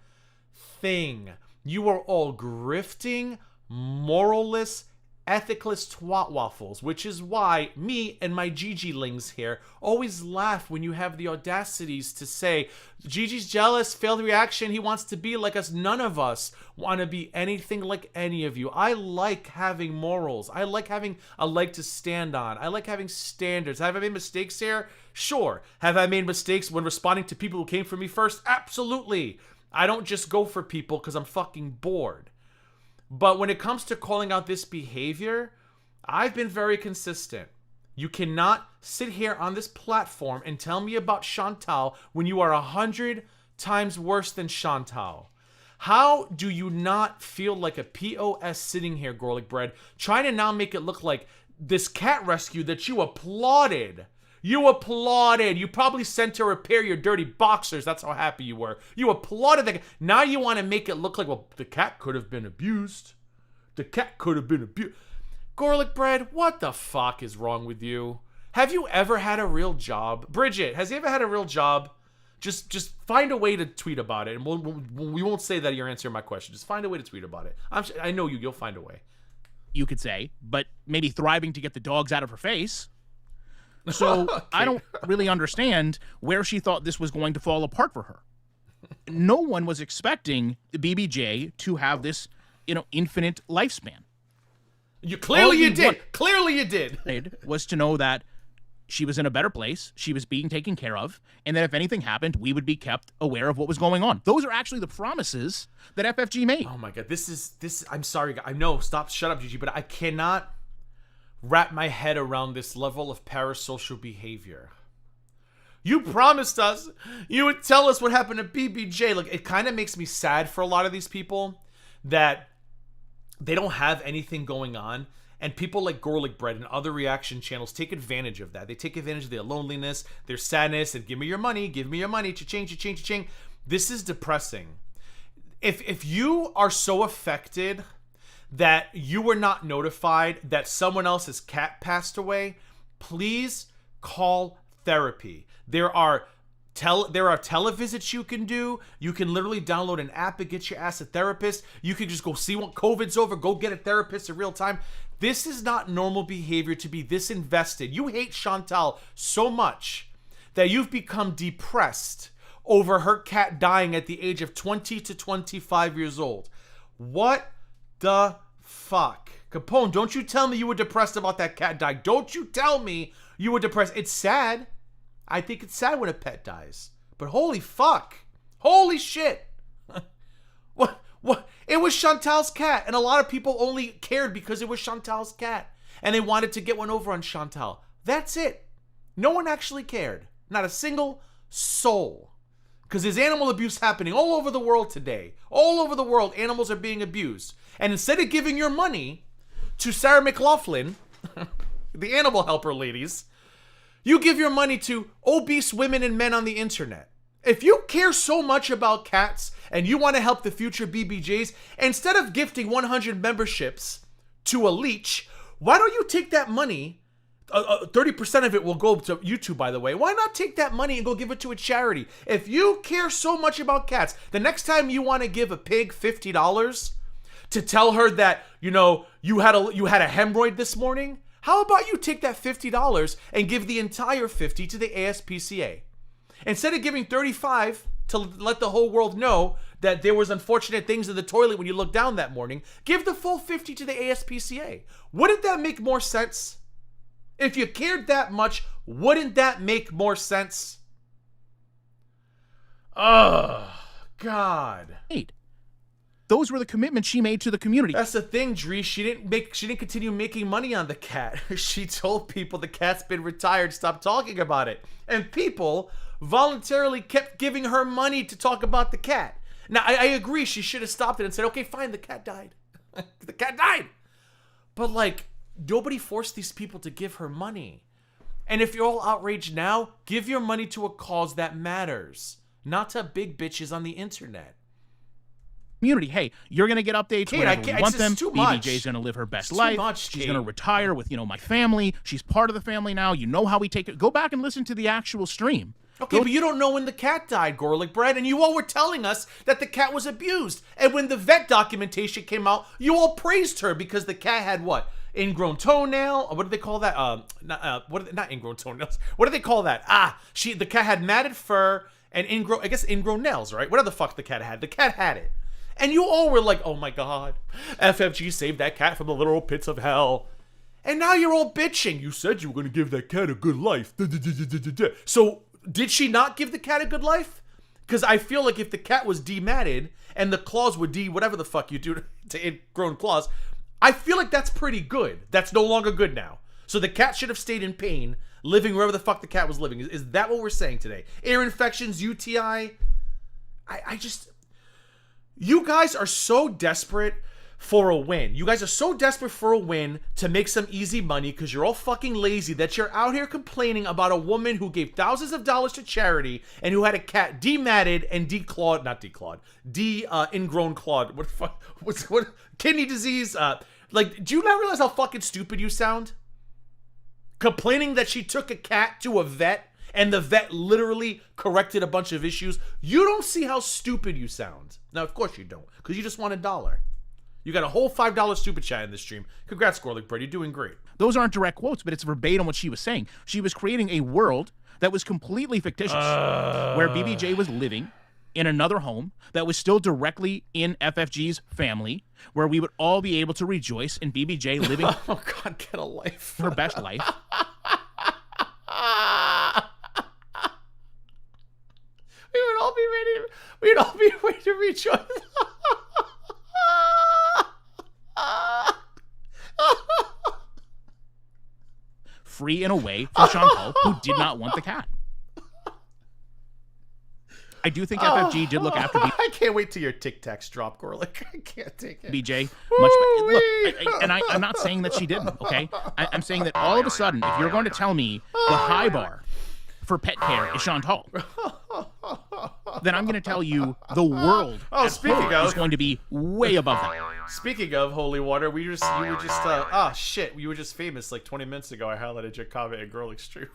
B: thing. You are all grifting, moralless, ethicless twat waffles, which is why me and my Gigi-lings here always laugh when you have the audacities to say, Gigi's jealous, failed reaction, he wants to be like us. None of us want to be anything like any of you. I like having morals. I like having a leg to stand on. I like having standards. Have I made mistakes here? Sure. Have I made mistakes when responding to people who came for me first? Absolutely. I don't just go for people because I'm fucking bored. But when it comes to calling out this behavior, I've been very consistent. You cannot sit here on this platform and tell me about Chantal when you are 100 times worse than Chantal. How do you not feel like a POS sitting here, GorlicBread, trying to now make it look like this cat rescue that you applauded? You applauded. You probably sent her a pair of your dirty boxers. That's how happy you were. You applauded the cat. Now you want to make it look like, well, the cat could have been abused. The cat could have been abused. GorlicBread, what the fuck is wrong with you? Have you ever had a real job? Bridget, has he ever had a real job? Just find a way to tweet about it, and we won't say that you're answering my question. Just find a way to tweet about it. I know you'll find a way.
E: You could say, but maybe thriving to get the dogs out of her face. So
B: Okay.
E: I don't really understand where she thought this was going to fall apart for her. No one was expecting BBJ to have this, infinite lifespan.
B: Clearly you did.
E: Was to know that she was in a better place, she was being taken care of, and that if anything happened, we would be kept aware of what was going on. Those are actually the promises that FFG made.
B: Oh my god, this. I'm sorry, I know. Shut up, Gigi. But I cannot wrap my head around this level of parasocial behavior. You promised us you would tell us what happened to BBJ. Like, it kind of makes me sad for a lot of these people that they don't have anything going on, and people like GorlicBread and other reaction channels take advantage of that. They take advantage of their loneliness, their sadness, and give me your money, cha-ching, cha-ching, cha-ching. This is depressing. If you are so affected that you were not notified that someone else's cat passed away, please call therapy. There are televisits you can do. You can literally download an app and get your ass a therapist. You can just go see when COVID's over, go get a therapist in real time. This is not normal behavior to be this invested. You hate Chantal so much that you've become depressed over her cat dying at the age of 20 to 25 years old. What the fuck? Capone, don't you tell me you were depressed about that cat dying. Don't you tell me you were depressed. It's sad. I think it's sad when a pet dies. But holy fuck. Holy shit. What? It was Chantal's cat. And a lot of people only cared because it was Chantal's cat. And they wanted to get one over on Chantal. That's it. No one actually cared. Not a single soul. Because there's animal abuse happening all over the world today. All over the world, animals are being abused. And instead of giving your money to Sarah McLaughlin, the animal helper ladies, you give your money to obese women and men on the internet. If you care so much about cats and you want to help the future BBJs, instead of gifting 100 memberships to a leech, why don't you take that money? 30% of it will go to YouTube, by the way. Why not take that money and go give it to a charity? If you care so much about cats, the next time you want to give a pig $50 to tell her that, you had a hemorrhoid this morning, how about you take that $50 and give the entire 50 to the ASPCA? Instead of giving 35 to let the whole world know that there was unfortunate things in the toilet when you looked down that morning, give the full 50 to the ASPCA. Wouldn't that make more sense? If you cared that much, wouldn't that make more sense? Oh, God.
E: Those were the commitments she made to the community.
B: That's the thing, Dree. She didn't continue making money on the cat. She told people the cat's been retired, stop talking about it. And people voluntarily kept giving her money to talk about the cat. Now, I agree, she should have stopped it and said, okay, fine, the cat died. The cat died. But, nobody forced these people to give her money. And if you're all outraged now, give your money to a cause that matters, not to big bitches on the internet.
E: Community, hey, you're gonna get updates
B: Kate,
E: whenever we want them.
B: too much.
E: BBJ's gonna live her best
B: It's
E: life.
B: too much,
E: She's
B: Kate.
E: gonna retire with my family. She's part of the family now. You know how we take it. Go back and listen to the actual stream.
B: Okay, but you don't know when the cat died, GorlicBread, and you all were telling us that the cat was abused. And when the vet documentation came out, you all praised her because the cat had what? Ingrown toenail? What do they call that? Not ingrown toenails. What do they call that? The cat had matted fur and ingrown nails, right? Whatever the fuck the cat had. The cat had it. And you all were like, oh my God, FFG saved that cat from the literal pits of hell. And now you're all bitching. You said you were going to give that cat a good life. So did she not give the cat a good life? Because I feel like if the cat was dematted and the claws were whatever the fuck you do to ingrown claws, I feel like that's pretty good. That's no longer good now. So the cat should have stayed in pain, living wherever the fuck the cat was living. Is that what we're saying today? Ear infections, UTI? You guys are so desperate for a win. You guys are so desperate for a win to make some easy money because you're all fucking lazy that you're out here complaining about a woman who gave thousands of dollars to charity and who had a cat dematted and ingrown clawed. What the fuck? What kidney disease? Like, do you not realize how fucking stupid you sound? Complaining that she took a cat to a vet and the vet literally corrected a bunch of issues. You don't see how stupid you sound. Now, of course you don't, because you just want $1. You got a whole $5 super chat in this stream. Congrats, GorlicBread. You're doing great.
E: Those aren't direct quotes, but it's verbatim what she was saying. She was creating a world that was completely fictitious, where BBJ was living in another home that was still directly in FFG's family, where we would all be able to rejoice in BBJ living
B: Oh God, get a life.
E: her best life.
B: We'd all be ready to rejoice.
E: Free and away from Chantal, who did not want the cat. I do think FFG did look after
B: I can't wait till your Tic Tacs drop, Gorlick. I can't take it.
E: BJ much better. I'm not saying that she didn't, okay? I'm saying that all of a sudden, if you're going to tell me the high bar for pet care is Chantal, then I'm going to tell you the world is going to be way above that.
B: Speaking of holy water, you were just famous like 20 minutes ago. I highlighted your comment at Gorlick Stream.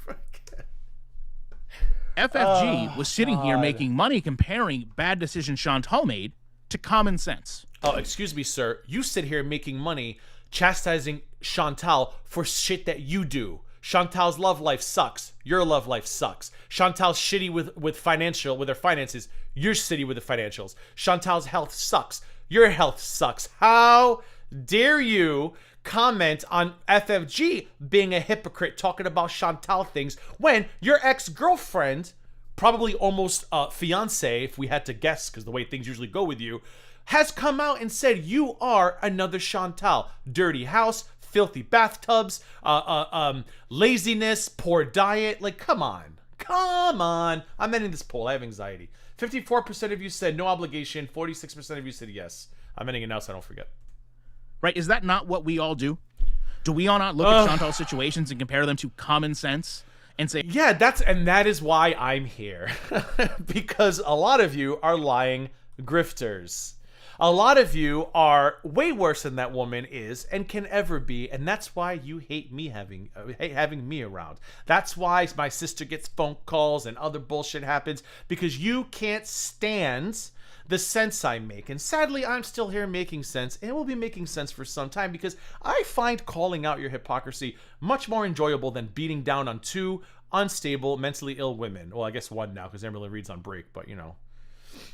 E: FFG was sitting here making money comparing bad decisions Chantal made to common sense.
B: Oh, excuse me, sir. You sit here making money chastising Chantal for shit that you do. Chantal's love life sucks. Your love life sucks. Chantal's shitty with her finances. You're shitty with the financials. Chantal's health sucks. Your health sucks. How dare you comment on FFG being a hypocrite talking about Chantal things when your ex-girlfriend, probably almost fiance, if we had to guess, because the way things usually go with you, has come out and said you are another Chantal. Dirty house, filthy bathtubs, laziness, poor diet. Like, come on. I'm ending this poll. I have anxiety. 54% of you said no obligation. 46% of you said yes. I'm ending it now so I don't forget.
E: Right? Is that not what we all do? Do we all not look at Chantal's situations and compare them to common sense and say,
B: yeah, that is why I'm here. Because a lot of you are lying grifters. A lot of you are way worse than that woman is and can ever be, and that's why you hate me having me around. That's why my sister gets phone calls and other bullshit happens, because you can't stand the sense I make. And sadly, I'm still here making sense, and will be making sense for some time, because I find calling out your hypocrisy much more enjoyable than beating down on two unstable, mentally ill women. Well, I guess one now, because Emily Reed's on break, but you know.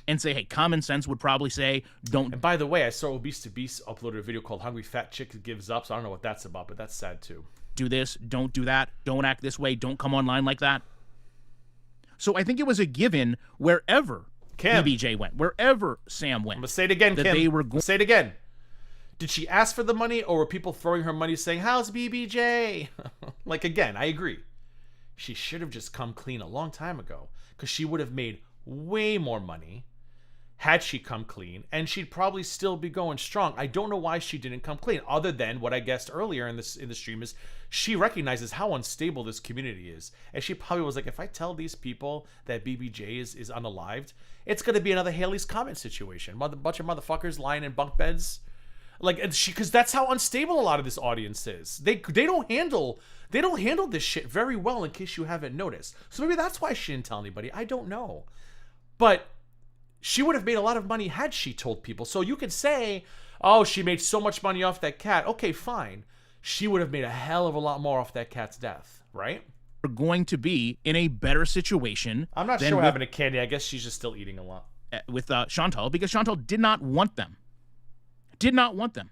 E: And say, hey, common sense would probably say, don't.
B: And by the way, I saw Obese to Beast uploaded a video called Hungry Fat Chick Gives Up, so I don't know what that's about, but that's sad too.
E: Do this, don't do that, don't act this way, don't come online like that. So I think it was a given wherever BBJ went, wherever Sam went.
B: I'm going to say it again, Kim.
E: They were
B: say it again. Did she ask for the money, or were people throwing her money saying, how's BBJ? Like, again, I agree. She should have just come clean a long time ago, because she would have made way more money had she come clean, and she'd probably still be going strong. I don't know why she didn't come clean, other than what I guessed earlier in the stream is she recognizes how unstable this community is, and she probably was like, if I tell these people that BBJ is unalived, it's going to be another Haley's Comment situation. A bunch of motherfuckers lying in bunk beds. Like, because that's how unstable a lot of this audience is. They don't handle this shit very well, in case you haven't noticed. So maybe that's why she didn't tell anybody. I don't know. But she would have made a lot of money had she told people. So you could say, oh, she made so much money off that cat. Okay, fine. She would have made a hell of a lot more off that cat's death, right?
E: We're going to be in a better situation.
B: I'm not sure what happened to Candy. I guess she's just still eating a lot.
E: With Chantal, because Chantal did not want them. Did not want them.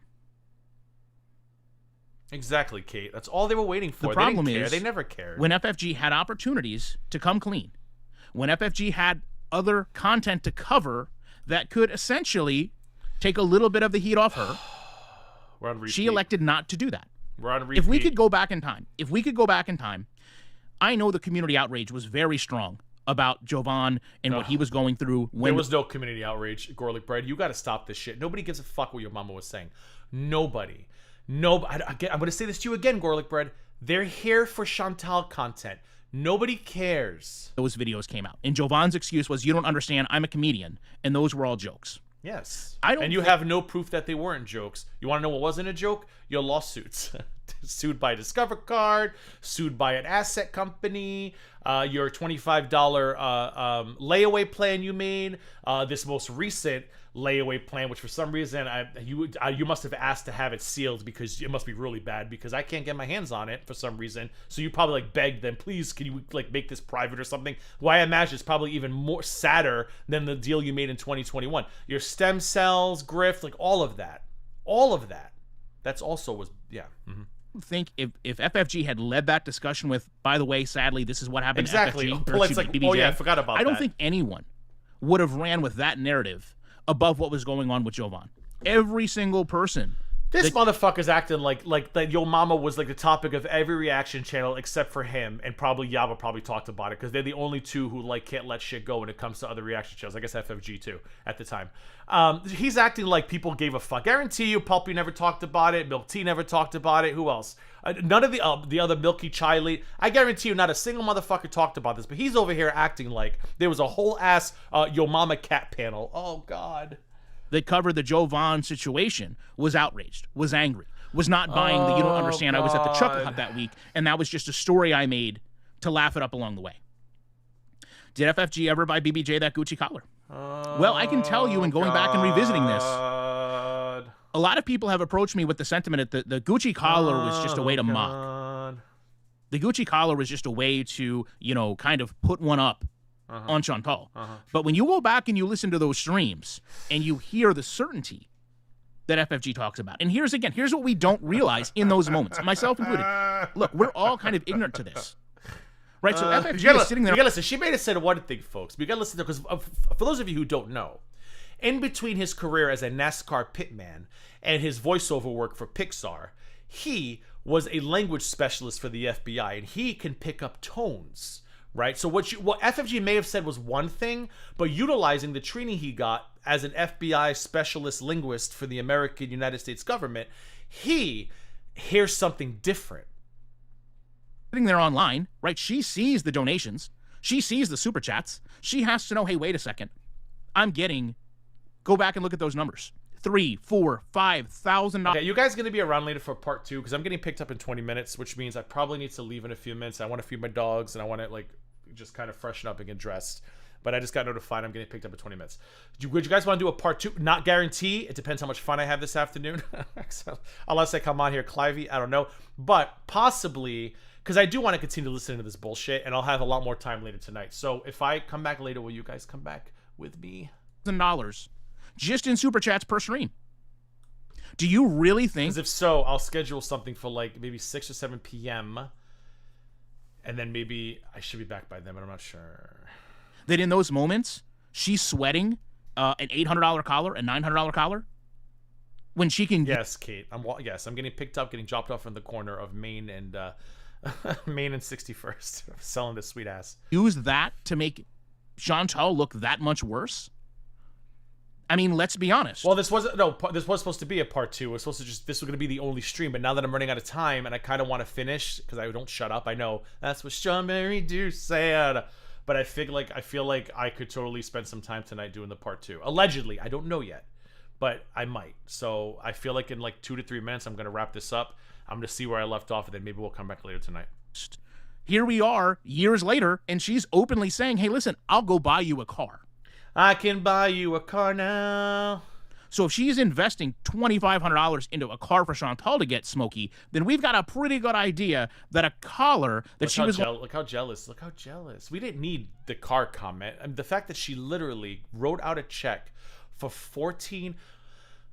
B: Exactly, Kate. That's all they were waiting for.
E: The problem is,
B: they never cared.
E: When FFG had opportunities to come clean, when FFG had other content to cover that could essentially take a little bit of the heat off her,
B: we're on repeat.
E: She elected not to do that.
B: We're on repeat.
E: If we could go back in time, I know the community outrage was very strong about Jovan and what he was going through. When
B: there was no community outrage, GorlicBread. You got to stop this shit. Nobody gives a fuck what your mama was saying. Nobody. No, I'm going to say this to you again, GorlicBread. They're here for Chantal content. Nobody cares.
E: Those videos came out. And Jovan's excuse was, you don't understand, I'm a comedian. And those were all jokes.
B: Yes.
E: And
B: you have no proof that they weren't jokes. You want to know what wasn't a joke? Your lawsuits. Sued by Discover Card, sued by an asset company, your $25 layaway plan you made, this most recent layaway plan, which for some reason you must have asked to have it sealed because it must be really bad because I can't get my hands on it for some reason. So you probably like begged them, please, can you like make this private or something? Well, I imagine it's probably even more sadder than the deal you made in 2021. Your stem cells, grift, like all of that. That's also was, yeah. Mm-hmm.
E: Think if FFG had led that discussion with, by the way, sadly, this is what happened
B: exactly.
E: to FFG.
B: Well, it's like,
E: BBJ,
B: oh yeah, I forgot about that.
E: I don't think anyone would have ran with that narrative above what was going on with Jovan. Every single person.
B: This motherfucker's acting like that Yo Mama was like the topic of every reaction channel except for him, and probably Yaba probably talked about it because they're the only two who like can't let shit go when it comes to other reaction channels. I guess FFG too at the time. He's acting like people gave a fuck. Guarantee you, Pulpy never talked about it. Milk Tea never talked about it. Who else? None of the other Milky Chiley. I guarantee you, not a single motherfucker talked about this. But he's over here acting like there was a whole ass Yo Mama cat panel. Oh God.
E: That covered the Jovan situation was outraged, was angry, was not buying the you don't understand. God. I was at the Chuckle Hut that week, and that was just a story I made to laugh it up along the way. Did FFG ever buy BBJ that Gucci collar? Well, I can tell you, in going back and revisiting this, a lot of people have approached me with the sentiment that the Gucci collar was just a way to mock. The Gucci collar was just a way to, kind of put one up on Chantal. But when you go back and you listen to those streams and you hear the certainty that FFG talks about, and here's what we don't realize in those moments, myself included. Look, we're all kind of ignorant to this. Right, so FFG is sitting there.
B: You gotta listen. She made it said one thing, folks. We gotta listen to, because for those of you who don't know, in between his career as a NASCAR pitman and his voiceover work for Pixar, he was a language specialist for the FBI, and he can pick up tones. Right, so what FFG may have said was one thing, but utilizing the training he got as an FBI specialist linguist for the American United States government, he hears something different.
E: Sitting there online, right? She sees the donations, she sees the super chats. She has to know, hey, wait a second, go back and look at those numbers. $3,000, $4,000, $5,000.
B: Okay, you guys gonna be around later for part 2 because I'm getting picked up in 20 minutes, which means I probably need to leave in a few minutes. I want to feed my dogs and I want to like just kind of freshen up and get dressed. But I just got notified I'm getting picked up in 20 minutes. Would you guys want to do a part 2? Not guarantee. It depends how much fun I have this afternoon. So, unless I come on here, Clivey, I don't know. But possibly, because I do want to continue listening to this bullshit, and I'll have a lot more time later tonight. So if I come back later, will you guys come back with me?
E: $1,000 just in super chats per stream. Do you really think?
B: Because if so, I'll schedule something for like maybe 6 or 7 p.m. And then maybe I should be back by then, but I'm not sure.
E: That in those moments, she's sweating an $800 collar, a $900 collar, when she can.
B: Yes, Kate. I'm getting picked up, getting dropped off in the corner of Main and Main and 61st, selling this sweet ass.
E: Use that to make Chantal look that much worse. I mean, let's be honest.
B: Well, this was supposed to be a part 2. It was supposed to this was going to be the only stream, but now that I'm running out of time and I kind of want to finish because I don't shut up. I know that's what Strawberry do said, but I feel like I could totally spend some time tonight doing the part 2. Allegedly, I don't know yet, but I might. So I feel like in like 2 to 3 minutes, I'm going to wrap this up. I'm going to see where I left off, and then maybe we'll come back later tonight.
E: Here we are years later, and she's openly saying, hey, listen, I'll go buy you a car.
B: I can buy you a car now.
E: So if she's investing $2,500 into a car for Chantal to get smoky, then we've got a pretty good idea that a collar that
B: Look how jealous. We didn't need the car comment. I mean, the fact that she literally wrote out a check for 14.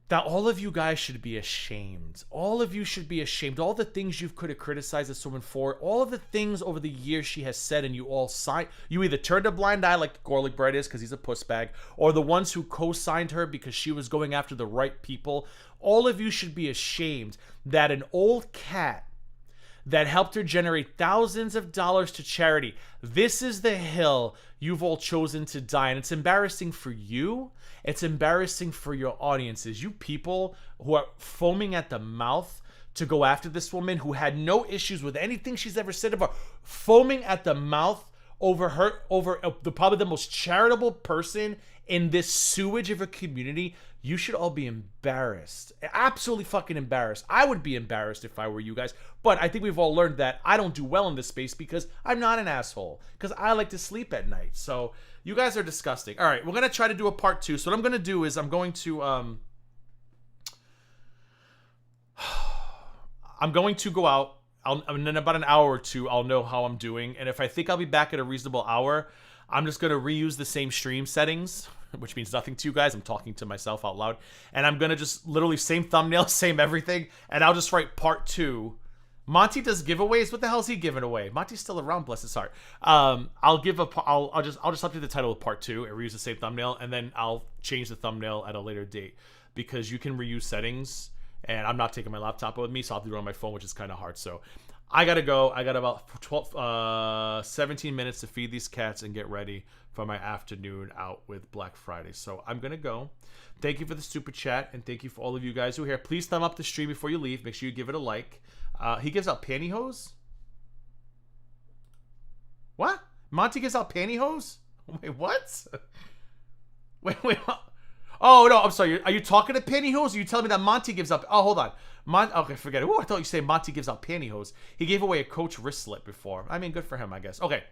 B: That all of you guys should be ashamed. All of you should be ashamed. All the things you could have criticized this woman for, all of the things over the years she has said, and you all signed. You either turned a blind eye like GorlicBread is because he's a puss bag, or the ones who co-signed her because she was going after the right people. All of you should be ashamed that an old cat that helped her generate thousands of dollars to charity. This is the hill you've all chosen to die, and it's embarrassing for you. It's embarrassing for your audiences. You people who are foaming at the mouth to go after this woman who had no issues with anything she's ever said about, foaming at the mouth over probably the most charitable person in this sewage of a community. You should all be embarrassed. Absolutely fucking embarrassed. I would be embarrassed if I were you guys. But I think we've all learned that I don't do well in this space because I'm not an asshole. Because I like to sleep at night. So you guys are disgusting. All right, we're going to try to do a part 2. So what I'm going to do is I'm going to go out. And in about an hour or two, I'll know how I'm doing. And if I think I'll be back at a reasonable hour, I'm just going to reuse the same stream settings, which means nothing to you guys. I'm talking to myself out loud. And I'm going to just literally same thumbnail, same everything. And I'll just write part 2. Monty does giveaways. What the hell is he giving away? Monty's still around, bless his heart. I'll just update the title of part 2 and reuse the same thumbnail. And then I'll change the thumbnail at a later date because you can reuse settings. And I'm not taking my laptop with me, so I'll have to do it on my phone, which is kind of hard. So I got to go. I got about 17 minutes to feed these cats and get ready for my afternoon out with Black Friday. So I'm going to go. Thank you for the super chat, and thank you for all of you guys who are here. Please thumb up the stream before you leave. Make sure you give it a like. He gives out pantyhose? What? Monty gives out pantyhose? Wait, what? Wait. Oh, no, I'm sorry. Are you talking to pantyhose? Or are you telling me that Monty gives up? Oh, hold on. Okay, forget it. Oh, I thought you said Monty gives out pantyhose. He gave away a Coach wristlet before. I mean, good for him, I guess. Okay.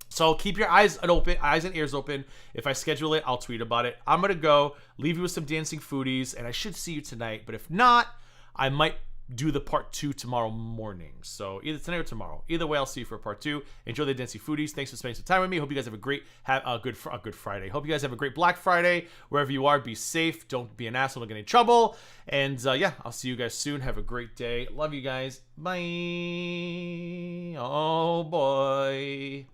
B: So keep your eyes and ears open. If I schedule it, I'll tweet about it. I'm going to go, leave you with some dancing foodies, and I should see you tonight. But if not, I might do the part 2 tomorrow morning. So either tonight or tomorrow. Either way, I'll see you for part 2. Enjoy the dancing foodies. Thanks for spending some time with me. Hope you guys have a good Friday. Hope you guys have a great Black Friday. Wherever you are, be safe. Don't be an asshole. Don't get in trouble. And yeah, I'll see you guys soon. Have a great day. Love you guys. Bye. Oh boy.